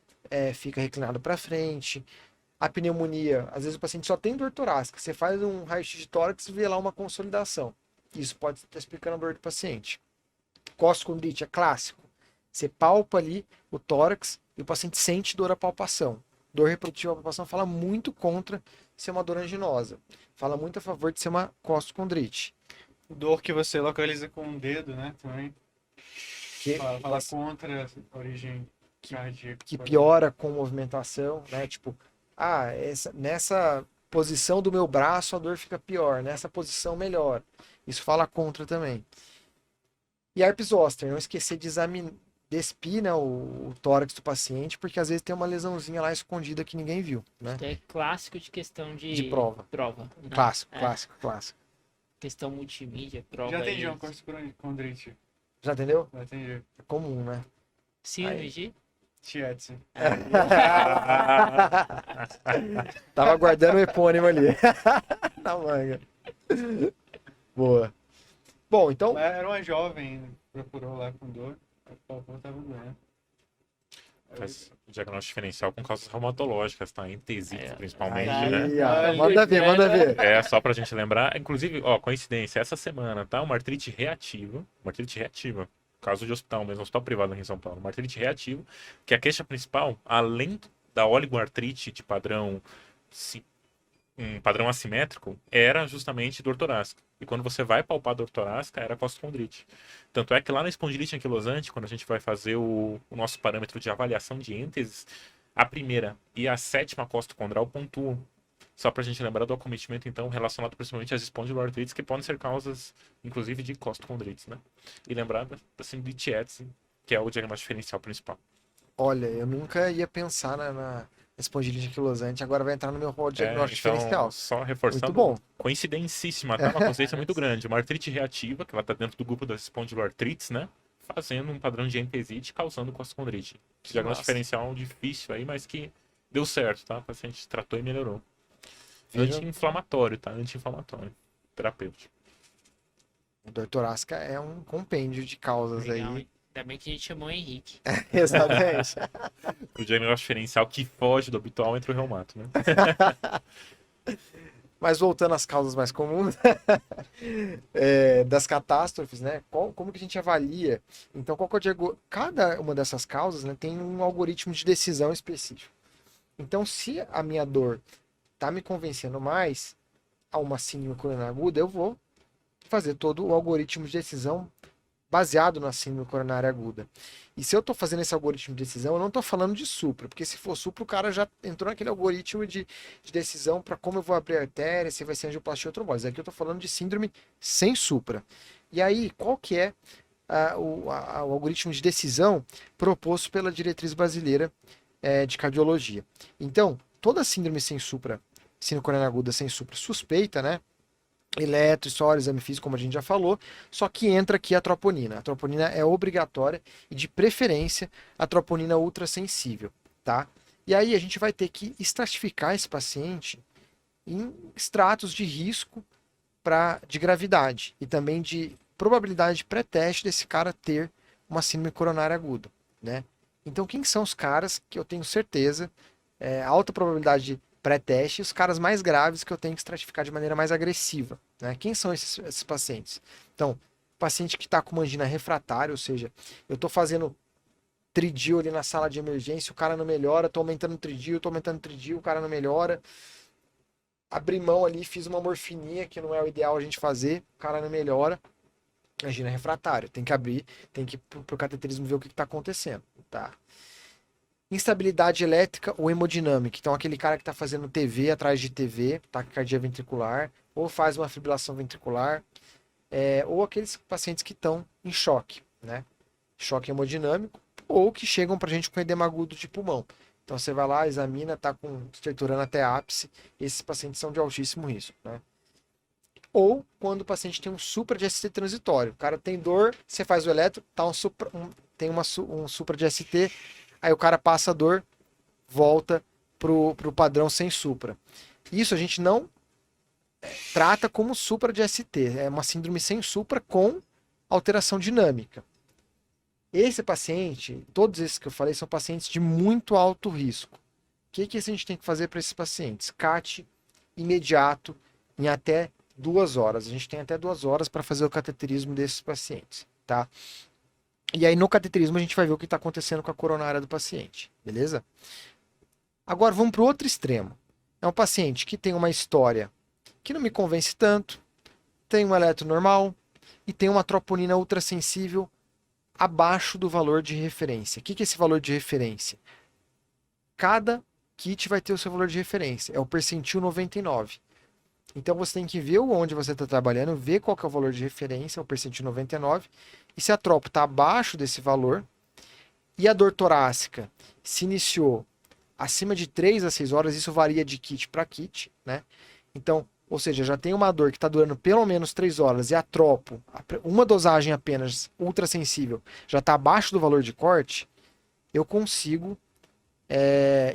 fica reclinado para frente. A pneumonia, às vezes o paciente só tem dor torácica. Você faz um raio-x de tórax e vê lá uma consolidação. Isso pode estar explicando a dor do paciente. Costocondrite é clássico. Você palpa ali o tórax e o paciente sente dor à palpação. Dor reprodutiva à palpação fala muito contra ser uma dor anginosa. Fala muito a favor de ser uma costocondrite. Dor que você localiza com o dedo, né? Também. Que, Fala contra a origem cardíaca. que piora com movimentação, né? Tipo, nessa posição do meu braço a dor fica pior, nessa posição melhor. Isso fala contra também. E herpes zoster, não esquecer de despir, né, o tórax do paciente, porque às vezes tem uma lesãozinha lá escondida que ninguém viu, né? É clássico de questão De prova. Né? Clássico. Questão multimídia, prova. Já atendi aí. uma costocondrite. Já entendeu? Já atendi. É comum, né? Síndrome de... Tietze. Tava guardando o epônimo ali. Na manga. Boa. Bom, então... Era uma jovem, procurou lá com dor. O pulmão tava doendo. Faz diagnóstico diferencial com causas reumatológicas, tá? Entesite, principalmente, Aí, né? ó, manda ver. É, só pra gente lembrar. Inclusive, ó, coincidência, essa semana, tá? Uma artrite reativa. Caso de hospital mesmo, hospital privado aqui em São Paulo. Uma artrite reativa, que a queixa principal, além da oligoartrite de padrão assimétrico, era justamente dor torácica. E quando você vai palpar a dor torácica, era costocondrite. Tanto é que lá na espondilite anquilosante, quando a gente vai fazer o nosso parâmetro de avaliação de ênteses, a primeira e a 7ª costocondral pontuam. Só pra gente lembrar do acometimento, então, relacionado principalmente às espondiloartrites, que podem ser causas, inclusive, de costocondrites, né? E lembrar da síndrome de Tietze, que é o diagnóstico diferencial principal. Olha, eu nunca ia pensar na espondilite anquilosante, agora vai entrar no meu rol de diagnóstico diferencial. Só reforçando, Muito bom. Coincidencíssima, tá? Uma coincidência muito grande. Uma artrite reativa, que ela tá dentro do grupo das espondiloartrites, né? Fazendo um padrão de entesite, causando costocondrite. Diagnóstico diferencial difícil aí, mas que deu certo, tá? O paciente tratou e melhorou. Anti-inflamatório, tá? Anti-inflamatório. Terapêutico. Dor torácica é um compêndio de causas Legal, aí. hein? Ainda bem que a gente chamou o Henrique. Exatamente. O diagnóstico diferencial que foge do habitual entre o reumato, né? Mas voltando às causas mais comuns das catástrofes, né? Como que a gente avalia? Então, cada uma dessas causas, né, tem um algoritmo de decisão específico. Então, se a minha dor está me convencendo mais a uma síndrome coronária aguda, eu vou fazer todo o algoritmo de decisão baseado na síndrome coronária aguda. E se eu estou fazendo esse algoritmo de decisão, eu não estou falando de supra, porque se for supra, o cara já entrou naquele algoritmo de decisão para como eu vou abrir a artéria, se vai ser angioplastia ou trombose. Aqui eu estou falando de síndrome sem supra. E aí, qual que é o algoritmo de decisão proposto pela diretriz brasileira de cardiologia? Então, toda síndrome sem supra, síndrome coronária aguda sem supra suspeita, né? Eletro, história, exame físico, como a gente já falou, só que entra aqui a troponina. A troponina é obrigatória e, de preferência, a troponina ultrassensível, tá? E aí a gente vai ter que estratificar esse paciente em estratos de risco de gravidade e também de probabilidade pré-teste desse cara ter uma síndrome coronária aguda, né? Então, quem são os caras que eu tenho certeza, alta probabilidade de pré-teste, os caras mais graves que eu tenho que estratificar de maneira mais agressiva, né? Quem são esses pacientes? Então, paciente que está com uma angina refratária, ou seja, eu estou fazendo tridil ali na sala de emergência, o cara não melhora, estou aumentando o tridil, o cara não melhora. Abri mão ali, fiz uma morfininha, que não é o ideal a gente fazer, o cara não melhora. Angina refratária, tem que abrir, tem que ir pro cateterismo ver o que está acontecendo, tá? instabilidade elétrica ou hemodinâmica. Então, aquele cara que está fazendo TV atrás de TV, taquicardia ventricular, ou faz uma fibrilação ventricular, ou aqueles pacientes que estão em choque, né? Choque hemodinâmico, ou que chegam para a gente com edema agudo de pulmão. Então, você vai lá, examina, está com estruturando até ápice, esses pacientes são de altíssimo risco, né? Ou quando o paciente tem um supra de ST transitório. O cara tem dor, você faz o eletro, tá tem um supra de ST, aí o cara passa a dor, volta pro padrão sem supra. Isso a gente não trata como supra de ST, é uma síndrome sem supra com alteração dinâmica. Esse paciente, todos esses que eu falei, são pacientes de muito alto risco. O que a gente tem que fazer para esses pacientes? CAT imediato em até 2 horas. A gente tem até 2 horas para fazer o cateterismo desses pacientes, tá? E aí no cateterismo a gente vai ver o que está acontecendo com a coronária do paciente, beleza? Agora vamos para o outro extremo. É um paciente que tem uma história que não me convence tanto, tem um eletro normal e tem uma troponina ultrassensível abaixo do valor de referência. O que é esse valor de referência? Cada kit vai ter o seu valor de referência. É o percentil 99. Então você tem que ver onde você está trabalhando, ver qual que é o valor de referência, o percentil 99. E se a tropo está abaixo desse valor e a dor torácica se iniciou acima de 3 a 6 horas, isso varia de kit para kit, né? Então, ou seja, já tem uma dor que está durando pelo menos 3 horas e a tropo, uma dosagem apenas ultrassensível, já está abaixo do valor de corte, eu consigo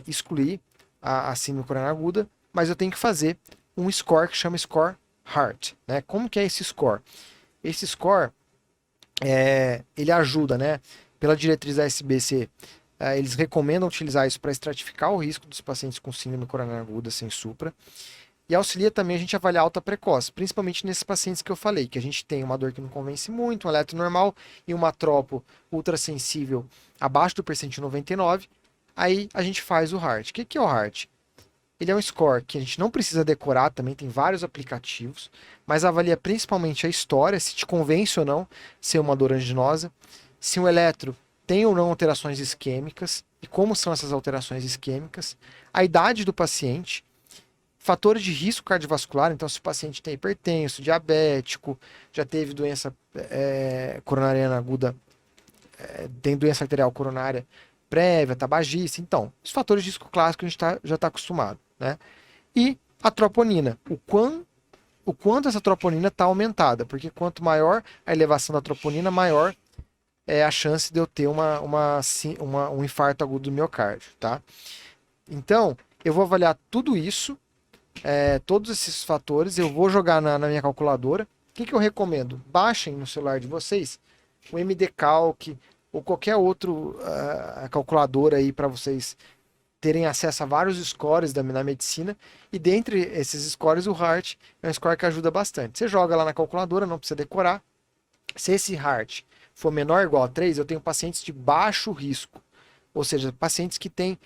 excluir a síndrome coronária aguda, mas eu tenho que fazer um score que chama Score Heart, né? Como que é esse score? Esse score, ele ajuda, né? Pela diretriz da SBC, eles recomendam utilizar isso para estratificar o risco dos pacientes com síndrome coronária aguda sem supra. E auxilia também a gente a avaliar alta precoce, principalmente nesses pacientes que eu falei, que a gente tem uma dor que não convence muito, um eletro normal e uma tropo ultrassensível abaixo do percentil 99, aí a gente faz o HEART. O que é o HEART? Ele é um score que a gente não precisa decorar, também tem vários aplicativos, mas avalia principalmente a história, se te convence ou não ser uma dor anginosa, se o eletro tem ou não alterações isquêmicas, e como são essas alterações isquêmicas, a idade do paciente, fatores de risco cardiovascular, então se o paciente tem hipertenso, diabético, já teve doença coronariana aguda, tem doença arterial coronária prévia, tabagista, então, os fatores de risco clássicos a gente já está acostumado, né? E a troponina, o quanto essa troponina está aumentada, porque quanto maior a elevação da troponina, maior é a chance de eu ter um infarto agudo do miocárdio, tá? Então, eu vou avaliar tudo isso, todos esses fatores, eu vou jogar na minha calculadora. O que eu recomendo? Baixem no celular de vocês o MD-Calc ou qualquer outro calculadora aí para vocês terem acesso a vários scores na medicina, e dentre esses scores o HEART é um score que ajuda bastante. Você joga lá na calculadora, não precisa decorar. Se esse HEART for menor ou igual a 3, eu tenho pacientes de baixo risco, ou seja, pacientes que têm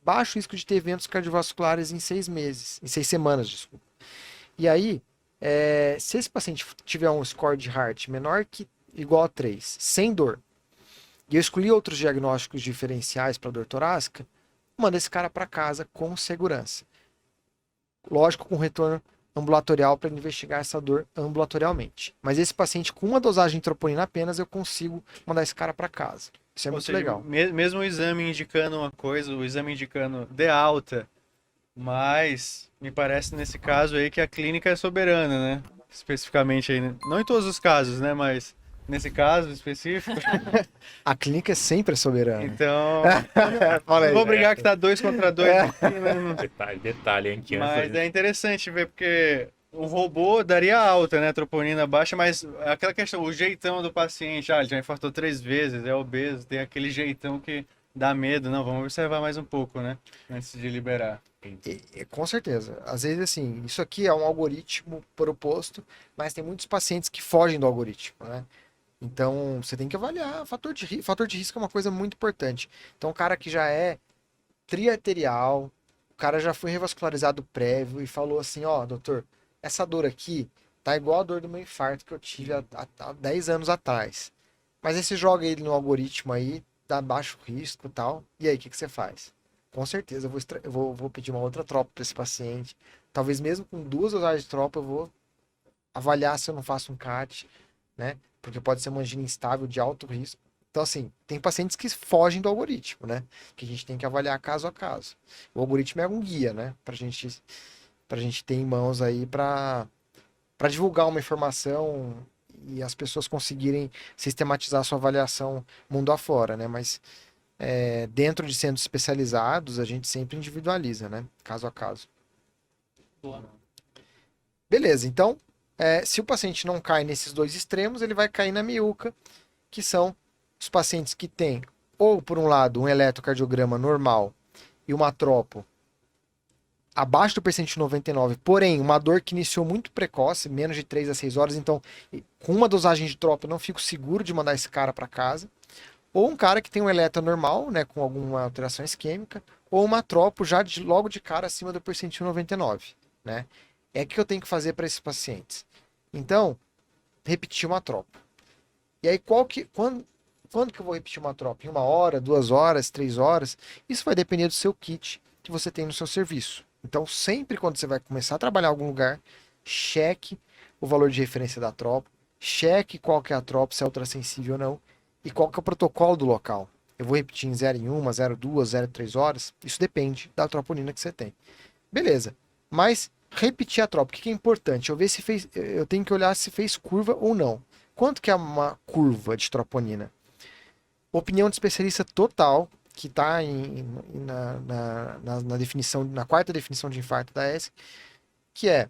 baixo risco de ter eventos cardiovasculares em 6 meses, em 6 semanas, desculpa. E aí, se esse paciente tiver um score de HEART menor que igual a 3, sem dor, e eu escolhi outros diagnósticos diferenciais para dor torácica, manda esse cara para casa com segurança. Lógico, com retorno ambulatorial para investigar essa dor ambulatorialmente. Mas esse paciente com uma dosagem de troponina apenas, eu consigo mandar esse cara para casa. Isso é muito legal. Mesmo o exame indicando uma coisa, o exame indicando de alta, mas me parece nesse caso aí que a clínica é soberana, né? Especificamente aí, né? Não em todos os casos, né? Mas nesse caso específico. A clínica é sempre soberana. Então, Fala aí, não vou brigar que tá 2 contra 2 aqui, né? Detalhe, hein? Mas é interessante ver, porque o robô daria alta, né? Troponina baixa, mas aquela questão, o jeitão do paciente, ele já infartou 3 vezes, é obeso, tem aquele jeitão que dá medo. Não, vamos observar mais um pouco, né? Antes de liberar. Com certeza. Às vezes, assim, isso aqui é um algoritmo proposto, mas tem muitos pacientes que fogem do algoritmo, né? Então, você tem que avaliar. Fator de risco é uma coisa muito importante. Então, o cara que já é triarterial, o cara já foi revascularizado prévio e falou assim, doutor, essa dor aqui tá igual a dor do meu infarto que eu tive há 10 anos atrás. Mas aí você joga ele no algoritmo aí, dá baixo risco e tal. E aí, o que você faz? Com certeza eu vou pedir uma outra tropa para esse paciente. Talvez mesmo com 2 dosagens de tropa eu vou avaliar se eu não faço um CAT, né? Porque pode ser uma angina instável de alto risco. Então, assim, tem pacientes que fogem do algoritmo, né? Que a gente tem que avaliar caso a caso. O algoritmo é um guia, né? Pra gente ter em mãos aí para divulgar uma informação e as pessoas conseguirem sistematizar a sua avaliação mundo afora, né? Mas dentro de centros especializados, a gente sempre individualiza, né? Caso a caso. Boa. Beleza, então, se o paciente não cai nesses 2 extremos, ele vai cair na miúca, que são os pacientes que têm, ou por um lado, um eletrocardiograma normal e uma tropo abaixo do percentil 99, porém, uma dor que iniciou muito precoce, menos de 3 a 6 horas, então, com uma dosagem de tropo, eu não fico seguro de mandar esse cara para casa. Ou um cara que tem um eletro normal, né, com alguma alteração isquêmica, ou uma tropo já logo de cara acima do percentil 99, né? É o que eu tenho que fazer para esses pacientes. Então, repetir uma tropa. E aí, quando que eu vou repetir uma tropa? Em 1 hora, 2 horas, 3 horas? Isso vai depender do seu kit que você tem no seu serviço. Então, sempre quando você vai começar a trabalhar em algum lugar, cheque o valor de referência da tropa, cheque qual que é a tropa, se é ultrassensível ou não, e qual que é o protocolo do local. Eu vou repetir em 0 em 1, 0,2, 0,3 horas? Isso depende da troponina que você tem. Beleza. Mas repetir a tropa, o que é importante? Eu tenho que olhar se fez curva ou não. Quanto que é uma curva de troponina? Opinião de especialista total, que está na definição, na 4ª definição de infarto da ESC, que é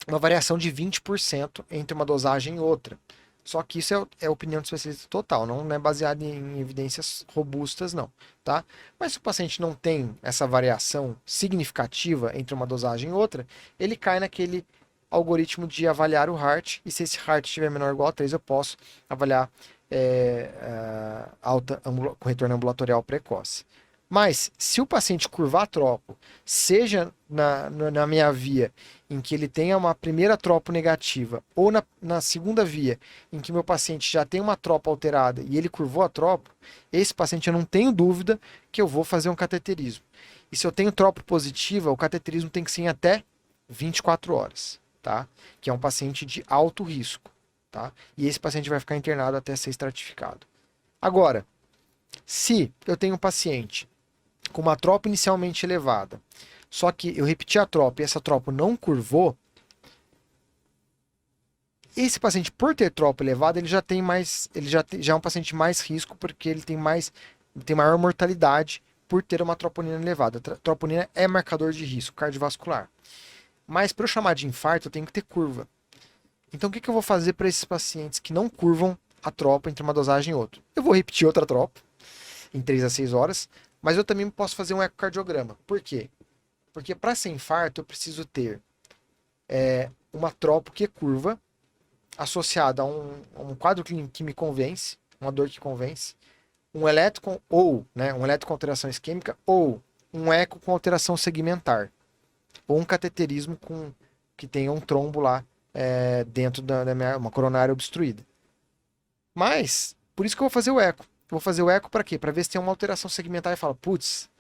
uma variação de 20% entre uma dosagem e outra. Só que isso é opinião de especialista total, não é baseado em evidências robustas, não, tá? Mas se o paciente não tem essa variação significativa entre uma dosagem e outra, ele cai naquele algoritmo de avaliar o heart, e se esse heart estiver menor ou igual a 3, eu posso avaliar alta com retorno ambulatorial precoce. Mas, se o paciente curvar tropo, seja na minha via, em que ele tenha uma primeira tropo negativa, ou na segunda via, em que meu paciente já tem uma tropo alterada e ele curvou a tropo, esse paciente eu não tenho dúvida que eu vou fazer um cateterismo. E se eu tenho tropo positiva, o cateterismo tem que ser em até 24 horas, tá? Que é um paciente de alto risco, tá? E esse paciente vai ficar internado até ser estratificado. Agora, se eu tenho um paciente com uma tropa inicialmente elevada, só que eu repeti a tropa e essa tropa não curvou, esse paciente, por ter tropa elevada, ele já é um paciente de mais risco, porque ele tem maior mortalidade por ter uma troponina elevada. A troponina é marcador de risco cardiovascular. Mas para eu chamar de infarto, eu tenho que ter curva. Então o que eu vou fazer para esses pacientes que não curvam a tropa entre uma dosagem e outra? Eu vou repetir outra tropa em 3 a 6 horas, mas eu também posso fazer um ecocardiograma. Por quê? Porque para ser infarto eu preciso ter uma tropo que curva associada a um quadro clínico que me convence, uma dor que convence, um eletro com alteração isquêmica, ou um eco com alteração segmentar, ou um cateterismo que tenha um trombo lá dentro uma coronária obstruída. Mas, por isso que eu vou fazer o eco. Vou fazer o eco para quê? Para ver se tem uma alteração segmentar e fala, putz,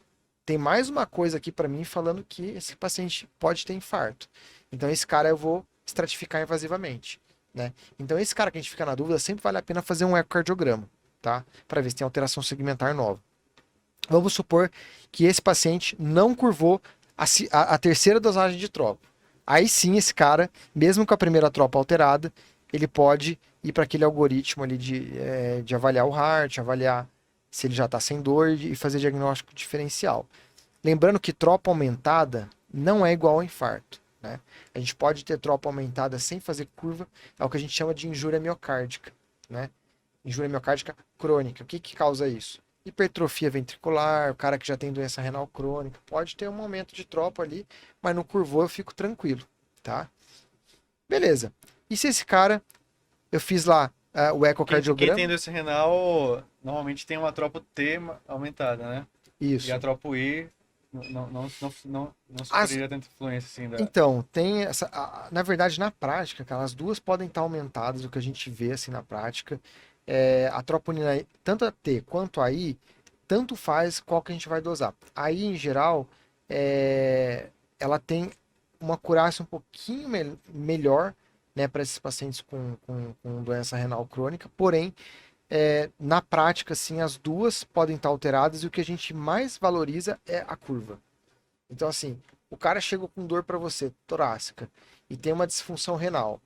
tem mais uma coisa aqui para mim falando que esse paciente pode ter infarto. Então esse cara eu vou estratificar invasivamente, né? Então esse cara que a gente fica na dúvida, sempre vale a pena fazer um ecocardiograma, tá? Para ver se tem alteração segmentar nova. Vamos supor que esse paciente não curvou a terceira dosagem de tropa. Aí sim esse cara, mesmo com a primeira tropa alterada, ele pode ir para aquele algoritmo ali de avaliar o heart, avaliar se ele já está sem dor e fazer diagnóstico diferencial. Lembrando que tropa aumentada não é igual ao infarto, né? A gente pode ter tropa aumentada sem fazer curva, é o que a gente chama de injúria miocárdica, né? Injúria miocárdica crônica. O que causa isso? Hipertrofia ventricular, o cara que já tem doença renal crônica, pode ter um aumento de tropa ali, mas no curvou eu fico tranquilo, tá? Beleza. E se esse cara, eu fiz lá o ecocardiograma... Quem tem doença renal, normalmente tem uma tropa T aumentada, né? Isso. E a tropa I não sofreria tanta influência assim. Então, tem essa... na verdade, na prática, cara, as duas podem estar aumentadas, o que a gente vê assim na prática. a troponina, tanto a T quanto a I, tanto faz qual que a gente vai dosar. A I, em geral, ela tem uma acurácia um pouquinho melhor, né, para esses pacientes com doença renal crônica, porém, na prática, assim, as duas podem estar alteradas e o que a gente mais valoriza é a curva. Então, assim, o cara chegou com dor para você, torácica, e tem uma disfunção renal.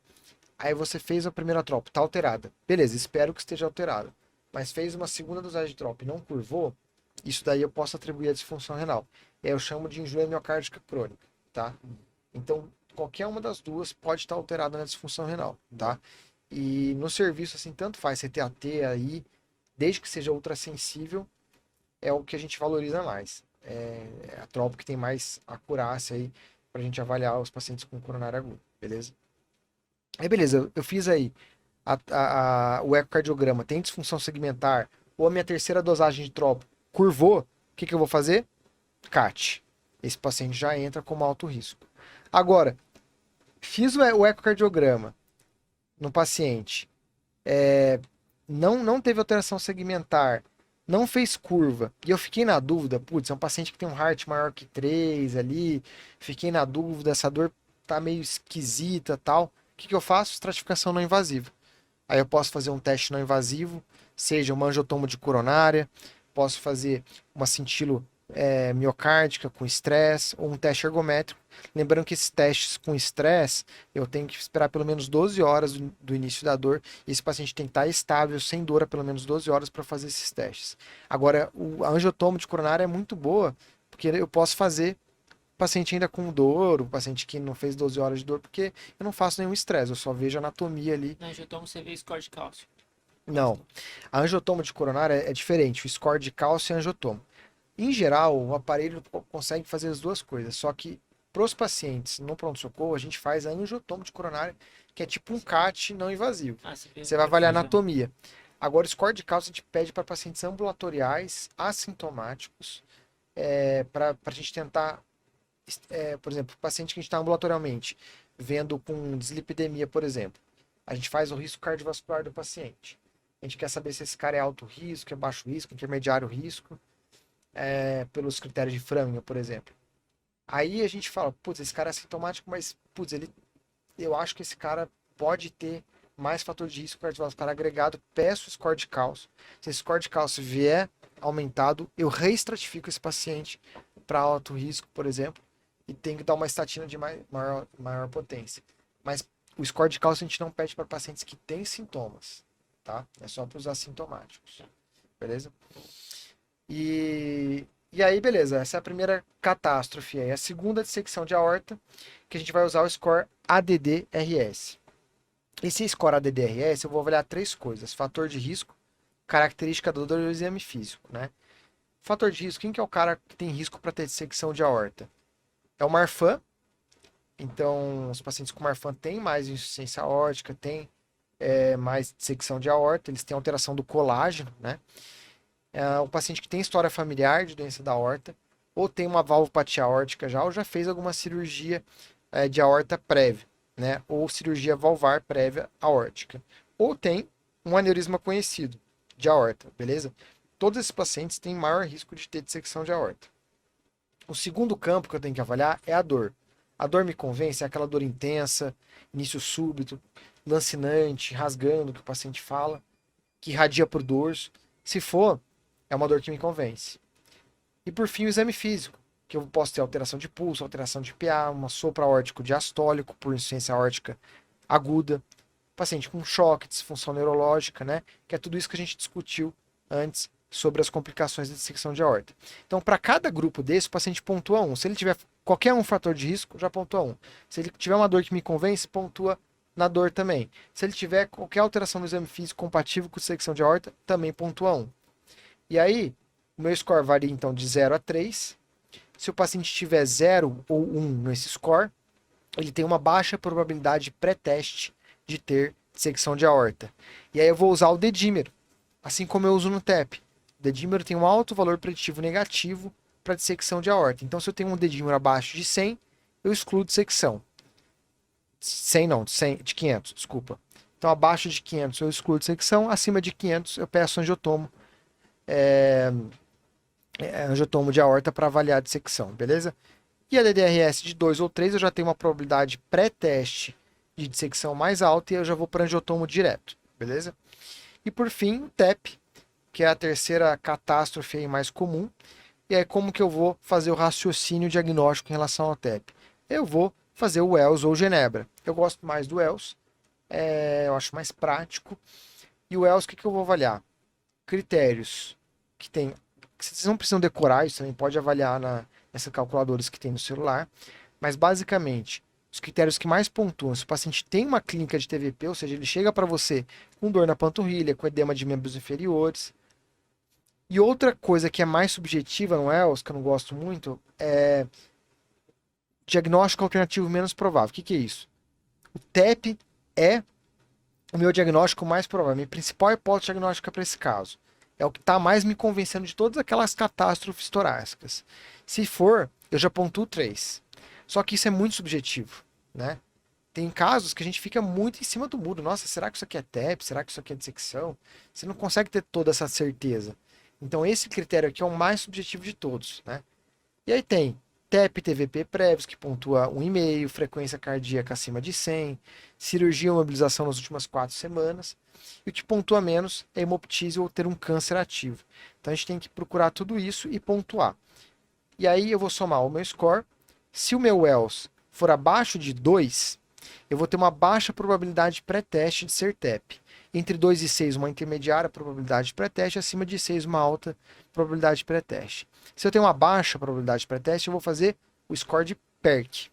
Aí você fez a primeira tropa, tá alterada. Beleza, espero que esteja alterada. Mas fez uma segunda dosagem de tropa e não curvou, isso daí eu posso atribuir à disfunção renal. Eu chamo de injúria miocárdica crônica, tá? Então, qualquer uma das duas pode estar alterada na disfunção renal, tá? E no serviço, assim, tanto faz CTAT aí, desde que seja ultrassensível, é o que a gente valoriza mais. É a tropa que tem mais acurácia aí pra gente avaliar os pacientes com coronária aguda, beleza? Aí, beleza, eu fiz aí o ecocardiograma, tem disfunção segmentar, ou a minha terceira dosagem de tropa curvou, o que eu vou fazer? CAT. Esse paciente já entra como alto risco. Agora, fiz o ecocardiograma no paciente, não teve alteração segmentar, não fez curva, e eu fiquei na dúvida, putz, é um paciente que tem um heart maior que 3 ali, fiquei na dúvida, essa dor tá meio esquisita tal, o que eu faço? Estratificação não invasiva. Aí eu posso fazer um teste não invasivo, seja uma angiotomo de coronária, posso fazer uma cintilo miocárdica com estresse ou um teste ergométrico. Lembrando que esses testes com estresse, eu tenho que esperar pelo menos 12 horas do início da dor. E esse paciente tem que estar estável, sem dor, há pelo menos 12 horas para fazer esses testes. Agora, a angiotomo de coronária é muito boa, porque eu posso fazer paciente ainda com dor, o paciente que não fez 12 horas de dor, porque eu não faço nenhum estresse, eu só vejo a anatomia ali. Na angiotomo você vê score de cálcio. Não, a angiotomo de coronária é diferente, o score de cálcio é angiotomo. Em geral, o aparelho consegue fazer as duas coisas, só que para os pacientes no pronto-socorro, a gente faz a angiotomo de coronária, que é tipo um CAT não invasivo. Você vai avaliar a anatomia. Agora, o score de cálcio a gente pede para pacientes ambulatoriais, assintomáticos, para a gente tentar, por exemplo, paciente que a gente está ambulatorialmente, vendo com dislipidemia, por exemplo, a gente faz o risco cardiovascular do paciente. A gente quer saber se esse cara é alto risco, é baixo risco, intermediário risco, pelos critérios de Framingham, por exemplo. Aí a gente fala, putz, esse cara é assintomático, mas, putz, eu acho que esse cara pode ter mais fator de risco cardiovascular agregado, peço o score de cálcio. Se esse score de cálcio vier aumentado, eu reestratifico esse paciente para alto risco, por exemplo, e tenho que dar uma estatina de maior potência. Mas o score de cálcio a gente não pede para pacientes que têm sintomas, tá? É só para os assintomáticos, beleza? E aí, beleza, essa é a primeira catástrofe aí. A segunda dissecção de aorta, que a gente vai usar o score ADD-RS. Esse score ADD-RS eu vou avaliar 3 coisas: fator de risco, característica do dor e o exame físico, né? Fator de risco, quem que é o cara que tem risco para ter dissecção de aorta? É o Marfan. Então, os pacientes com Marfan têm mais insuficiência aórtica, têm mais dissecção de aorta, eles têm alteração do colágeno, né? O paciente que tem história familiar de doença da aorta, ou tem uma valvopatia aórtica já, ou já fez alguma cirurgia de aorta prévia, né? Ou cirurgia valvar prévia aórtica. Ou tem um aneurisma conhecido de aorta, beleza? Todos esses pacientes têm maior risco de ter dissecção de aorta. O segundo campo que eu tenho que avaliar é a dor. A dor me convence, é aquela dor intensa, início súbito, lancinante, rasgando, que o paciente fala, que irradia por dorso. Se for, é uma dor que me convence. E por fim, o exame físico, que eu posso ter alteração de pulso, alteração de PA, uma sopro aórtico diastólico por insuficiência aórtica aguda, paciente com choque, disfunção neurológica, né? Que é tudo isso que a gente discutiu antes sobre as complicações da dissecção de aorta. Então, para cada grupo desse, o paciente pontua 1. Se ele tiver qualquer um fator de risco, já pontua 1. Se ele tiver uma dor que me convence, pontua na dor também. Se ele tiver qualquer alteração no exame físico compatível com dissecção de aorta, também pontua 1. E aí, o meu score varia então de 0 a 3. Se o paciente tiver 0 ou 1 nesse score, ele tem uma baixa probabilidade pré-teste de ter dissecção de aorta. E aí eu vou usar o dedímero, assim como eu uso no TEP. O dedímero tem um alto valor preditivo negativo para dissecção de aorta. Então, se eu tenho um dedímero abaixo de 100, eu excluo dissecção. 100 não, de 500, desculpa. Então, abaixo de 500 eu excluo de secção, acima de 500 eu peço angiotomo, angiotomo de aorta para avaliar a dissecção, beleza? E a DDRS de 2 ou 3 eu já tenho uma probabilidade pré-teste de dissecção mais alta e eu já vou para angiotomo direto, beleza? E por fim, o TEP, que é a terceira catástrofe aí mais comum. E aí como que eu vou fazer o raciocínio diagnóstico em relação ao TEP? Eu vou fazer o Wells ou Genebra. Eu gosto mais do Wells, eu acho mais prático. E o Wells, o que eu vou avaliar? Critérios que tem, que vocês não precisam decorar, isso também pode avaliar nessas calculadoras que tem no celular. Mas basicamente, os critérios que mais pontuam, se o paciente tem uma clínica de TVP, ou seja, ele chega para você com dor na panturrilha, com edema de membros inferiores. E outra coisa que é mais subjetiva no ELS, que eu não gosto muito, é diagnóstico alternativo menos provável. O que é isso? O TEP é o meu diagnóstico mais provável. Minha principal hipótese diagnóstica para esse caso. É o que está mais me convencendo de todas aquelas catástrofes torácicas. Se for, eu já pontuo 3. Só que isso é muito subjetivo, né? Tem casos que a gente fica muito em cima do muro. Nossa, será que isso aqui é TEP? Será que isso aqui é dissecção? Você não consegue ter toda essa certeza. Então esse critério aqui é o mais subjetivo de todos, né? E aí tem TEP, TVP prévios, que pontua 1,5, frequência cardíaca acima de 100, cirurgia ou mobilização nas últimas 4 semanas. E o que pontua menos é hemoptise ou ter um câncer ativo. Então a gente tem que procurar tudo isso e pontuar. E aí eu vou somar o meu score. Se o meu Wells for abaixo de 2, eu vou ter uma baixa probabilidade pré-teste de ser TEP. Entre 2 e 6, uma intermediária probabilidade pré-teste, acima de 6, uma alta probabilidade pré-teste. Se eu tenho uma baixa probabilidade pré-teste, eu vou fazer o score de PERC.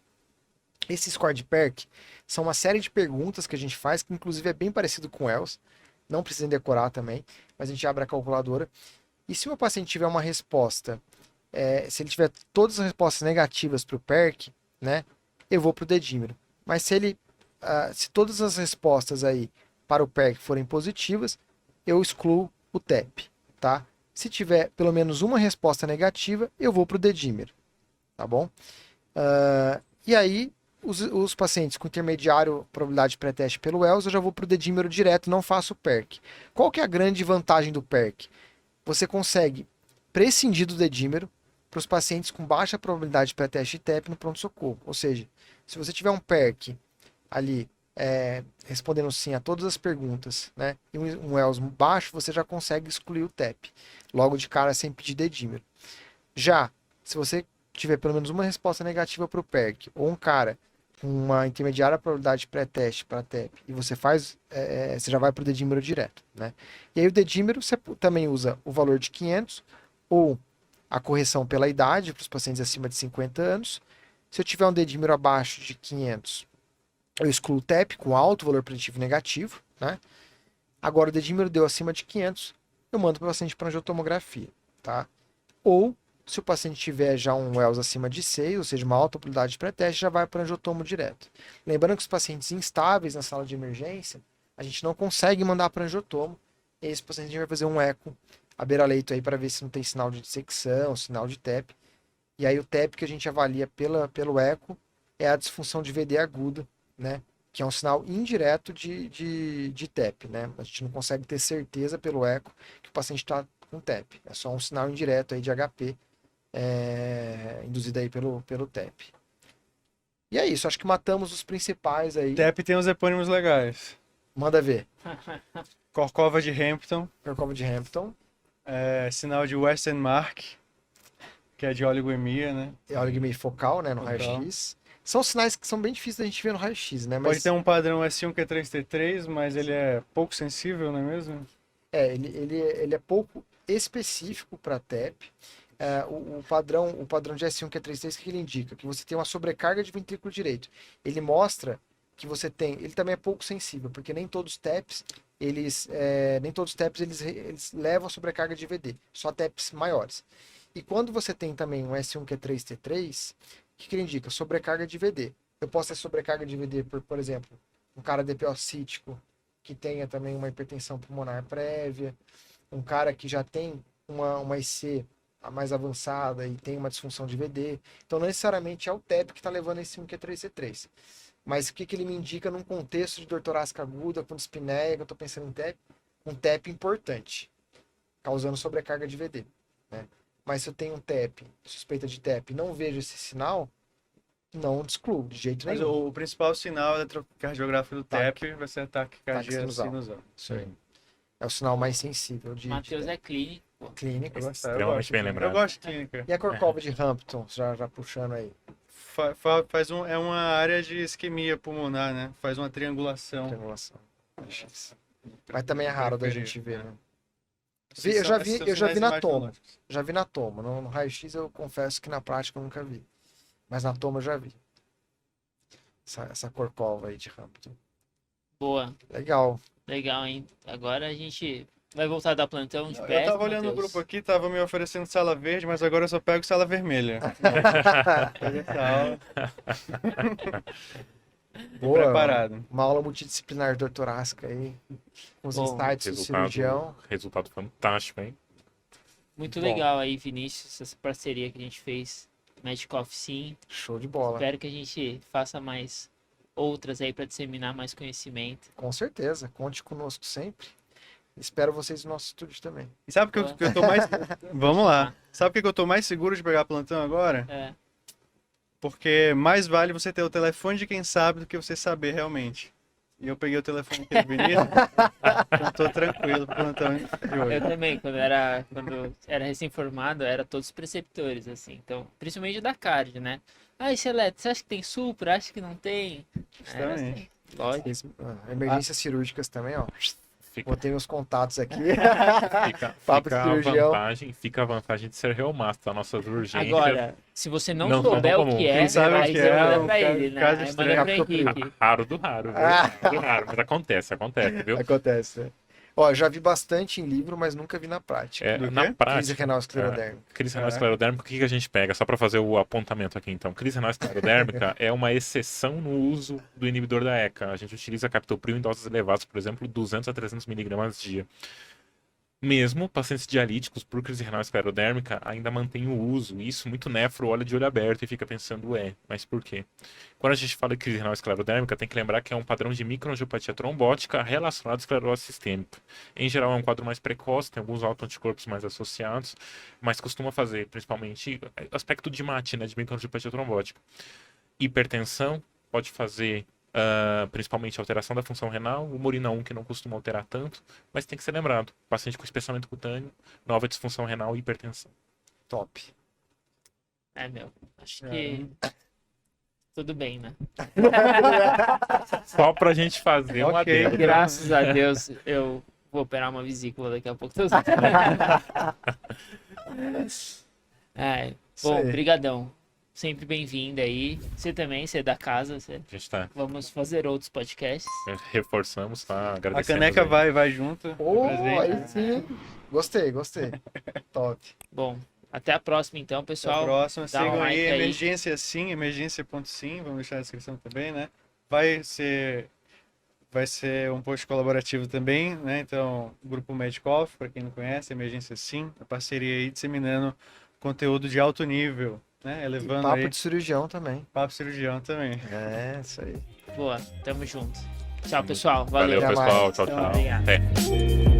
Esse score de PERC são uma série de perguntas que a gente faz, que inclusive é bem parecido com o ELS, não precisa decorar também, mas a gente abre a calculadora. E se o meu paciente tiver uma resposta, se ele tiver todas as respostas negativas para o PERC, né, eu vou para o dedímero. Mas se todas as respostas aí para o PERC forem positivas, eu excluo o TEP, tá? Se tiver pelo menos uma resposta negativa, eu vou para o dedímero, tá bom? E aí, os pacientes com intermediário probabilidade pré-teste pelo Wells, eu já vou para o dedímero direto, não faço PERC. Qual que é a grande vantagem do PERC? Você consegue prescindir do dedímero para os pacientes com baixa probabilidade pré-teste de TEP no pronto-socorro. Ou seja, se você tiver um PERC ali respondendo sim a todas as perguntas, né, e um Wells baixo, você já consegue excluir o TEP logo de cara sem pedir dedímero. Já, se você tiver pelo menos uma resposta negativa para o PERC, ou um cara com uma intermediária probabilidade pré-teste para TEP, e você você já vai para o dedímero direto, né? E aí o dedímero você também usa o valor de 500, ou a correção pela idade para os pacientes acima de 50 anos. Se eu tiver um dedímero abaixo de 500, eu excluo o TEP com alto valor preditivo negativo, né? Agora o dedímero deu acima de 500, eu mando para o paciente para angiotomografia, tá? Ou, se o paciente tiver já um Wells acima de 6, ou seja, uma alta probabilidade de pré-teste, já vai para angiotomo direto. Lembrando que os pacientes instáveis na sala de emergência, a gente não consegue mandar para angiotomo, e esse paciente a gente vai fazer um eco à beira-leito aí para ver se não tem sinal de dissecção, sinal de TEP. E aí o TEP que a gente avalia pelo eco é a disfunção de VD aguda, né? Que é um sinal indireto de TEP, né? A gente não consegue ter certeza pelo eco que o paciente está com TEP. É só um sinal indireto aí de HP, induzido aí pelo TEP. E é isso, acho que matamos os principais aí. TEP tem uns epônimos legais. Manda ver. Corcova de Hampton, Percova de Hampton, sinal de Western Mark, que é de oligoemia, né? oligomia focal, né, no Focal. raio-x. São sinais que são bem difíceis da gente ver no raio-x, né? Pode Mas ter um padrão S1Q3T3, mas ele é pouco sensível, não é mesmo? ele é pouco específico para TEP. O padrão de S1 que é 3.3, o que ele indica? Que você tem uma sobrecarga de ventrículo direito. Ele mostra que você tem. Ele também é pouco sensível, porque nem todos os TEPs eles levam a sobrecarga de VD, só TEPs maiores. E quando você tem também um S1 que é 3T3, o que ele indica? Sobrecarga de VD. Eu posso ter sobrecarga de VD por exemplo, um cara DPO cítico que tenha também uma hipertensão pulmonar prévia, um cara que já tem uma IC mais avançada e tem uma disfunção de VD. Então, não necessariamente é o TEP que está levando esse 1Q3C3. Mas o que ele me indica num contexto de dor torácica aguda, com dispneia, que eu tô pensando em TEP, um TEP importante, causando sobrecarga de VD, né? Mas se eu tenho um TEP, suspeita de TEP, e não vejo esse sinal, não excluo de jeito Mas nenhum. o principal sinal eletrocardiográfico do Taque. TEP vai ser ataque cardíaco sinusal. sinusal. Isso aí. É o sinal mais sensível de Matheus TEP. é clínico. Pô. Clínico. Eu Extremamente gosto bem de- lembrado. Eu gosto de clínica. E a corcova de Hampton, já puxando aí, É uma área de isquemia pulmonar, né? Faz uma triangulação. triangulação. Mas também é raro da Periferia. gente ver, né? Esses Eu já são- vi- esses eu já são vi na sinais toma. imatológicos. Já vi na toma. No raio-x eu confesso que na prática eu nunca vi. Mas na toma eu já vi. Essa corcova aí de Hampton. Boa. Legal. Legal, hein? Agora a gente vai voltar a dar plantão de Eu perto, tava olhando o Matheus. grupo aqui, tava me oferecendo sala verde, mas agora eu só pego sala vermelha. Legal. Boa. Preparado. Uma aula multidisciplinar de dor torácica aí. Com os Bom, insights do cirurgião. Resultado fantástico, hein? Muito Bom. legal aí, Vinícius, essa parceria que a gente fez. Magic Off Sim. Show de bola. Espero que a gente faça mais outras aí para disseminar mais conhecimento. Com certeza. Conte conosco sempre. Espero vocês no nosso estúdio também. E sabe o que eu tô mais. Vamos lá. Sabe por que eu tô mais seguro de pegar plantão agora? É, Porque mais vale você ter o telefone de quem sabe do que você saber realmente. E eu peguei o telefone aqui do Vinícius, então tô tranquilo pro plantão de eu hoje. também, quando era recém-formado, era todos preceptores, assim. Então, principalmente da cardio, né? Ah, esse eletro, você acha que tem supra? Acha que não tem? Era assim, Justamente. lógico. Emergências cirúrgicas também, ó. Fica, Botei meus contatos aqui. fica Papo de cirurgião. fica a vantagem de ser reumasta das nossas urgências. Agora, se você não Não souber são o que comum. é, Quem sabe o aí que você é, manda um pra caso- ele, né? caso Aí estranho. manda pro Henrique. Raro do raro, viu? Ah. Raro do raro, mas acontece, viu? Acontece, né? Ó, já vi bastante em livro, mas nunca vi na prática. É, Do na quê? Crise prática, renal esclerodérmica. crise renal esclerodérmica, o que a gente pega? Só para fazer o apontamento aqui, então. Crise renal esclerodérmica é uma exceção no uso do inibidor da ECA. A gente utiliza captopril em doses elevadas, por exemplo, 200 a 300 miligramas dia. Mesmo pacientes dialíticos por crise renal esclerodérmica ainda mantém o uso. E isso muito nefro olha de olho aberto e fica pensando, mas por quê? Quando a gente fala de crise renal esclerodérmica, tem que lembrar que é um padrão de microangiopatia trombótica relacionado à esclerose sistêmica. Em geral é um quadro mais precoce, tem alguns autoanticorpos mais associados, mas costuma fazer principalmente aspecto de MAT, né, de microangiopatia trombótica. Hipertensão pode fazer principalmente alteração da função renal, o Murina 1 que não costuma alterar tanto, mas tem que ser lembrado, paciente com espessamento cutâneo, nova disfunção renal e hipertensão. Top. É, meu, acho que tudo bem, né? Só pra gente fazer um Ok. adendo. Graças a Deus, eu vou operar uma vesícula daqui a pouco. É, Isso bom, aí. brigadão. Sempre bem-vindo aí. Você também, você é da casa. A gente tá, Vamos fazer outros podcasts. reforçamos, tá? A Agradecemos caneca aí. vai junto. Oh, presente. aí sim. Gostei. Top. Bom, até a próxima então, Até a pessoal. próxima. dá um Sigam like aí, aí. emergência sim, emergência.sim, vamos deixar na descrição também, né? Vai ser um post colaborativo também, né? Então, Grupo Magic Off, para quem não conhece, Emergência Sim, a parceria aí disseminando conteúdo de alto nível, né? E Elevando papo aí de cirurgião também. papo cirurgião também. É, isso aí. Boa, tamo junto. Tchau, pessoal. Valeu. Valeu, Até pessoal. mais. Tchau, tchau. Obrigado. Até.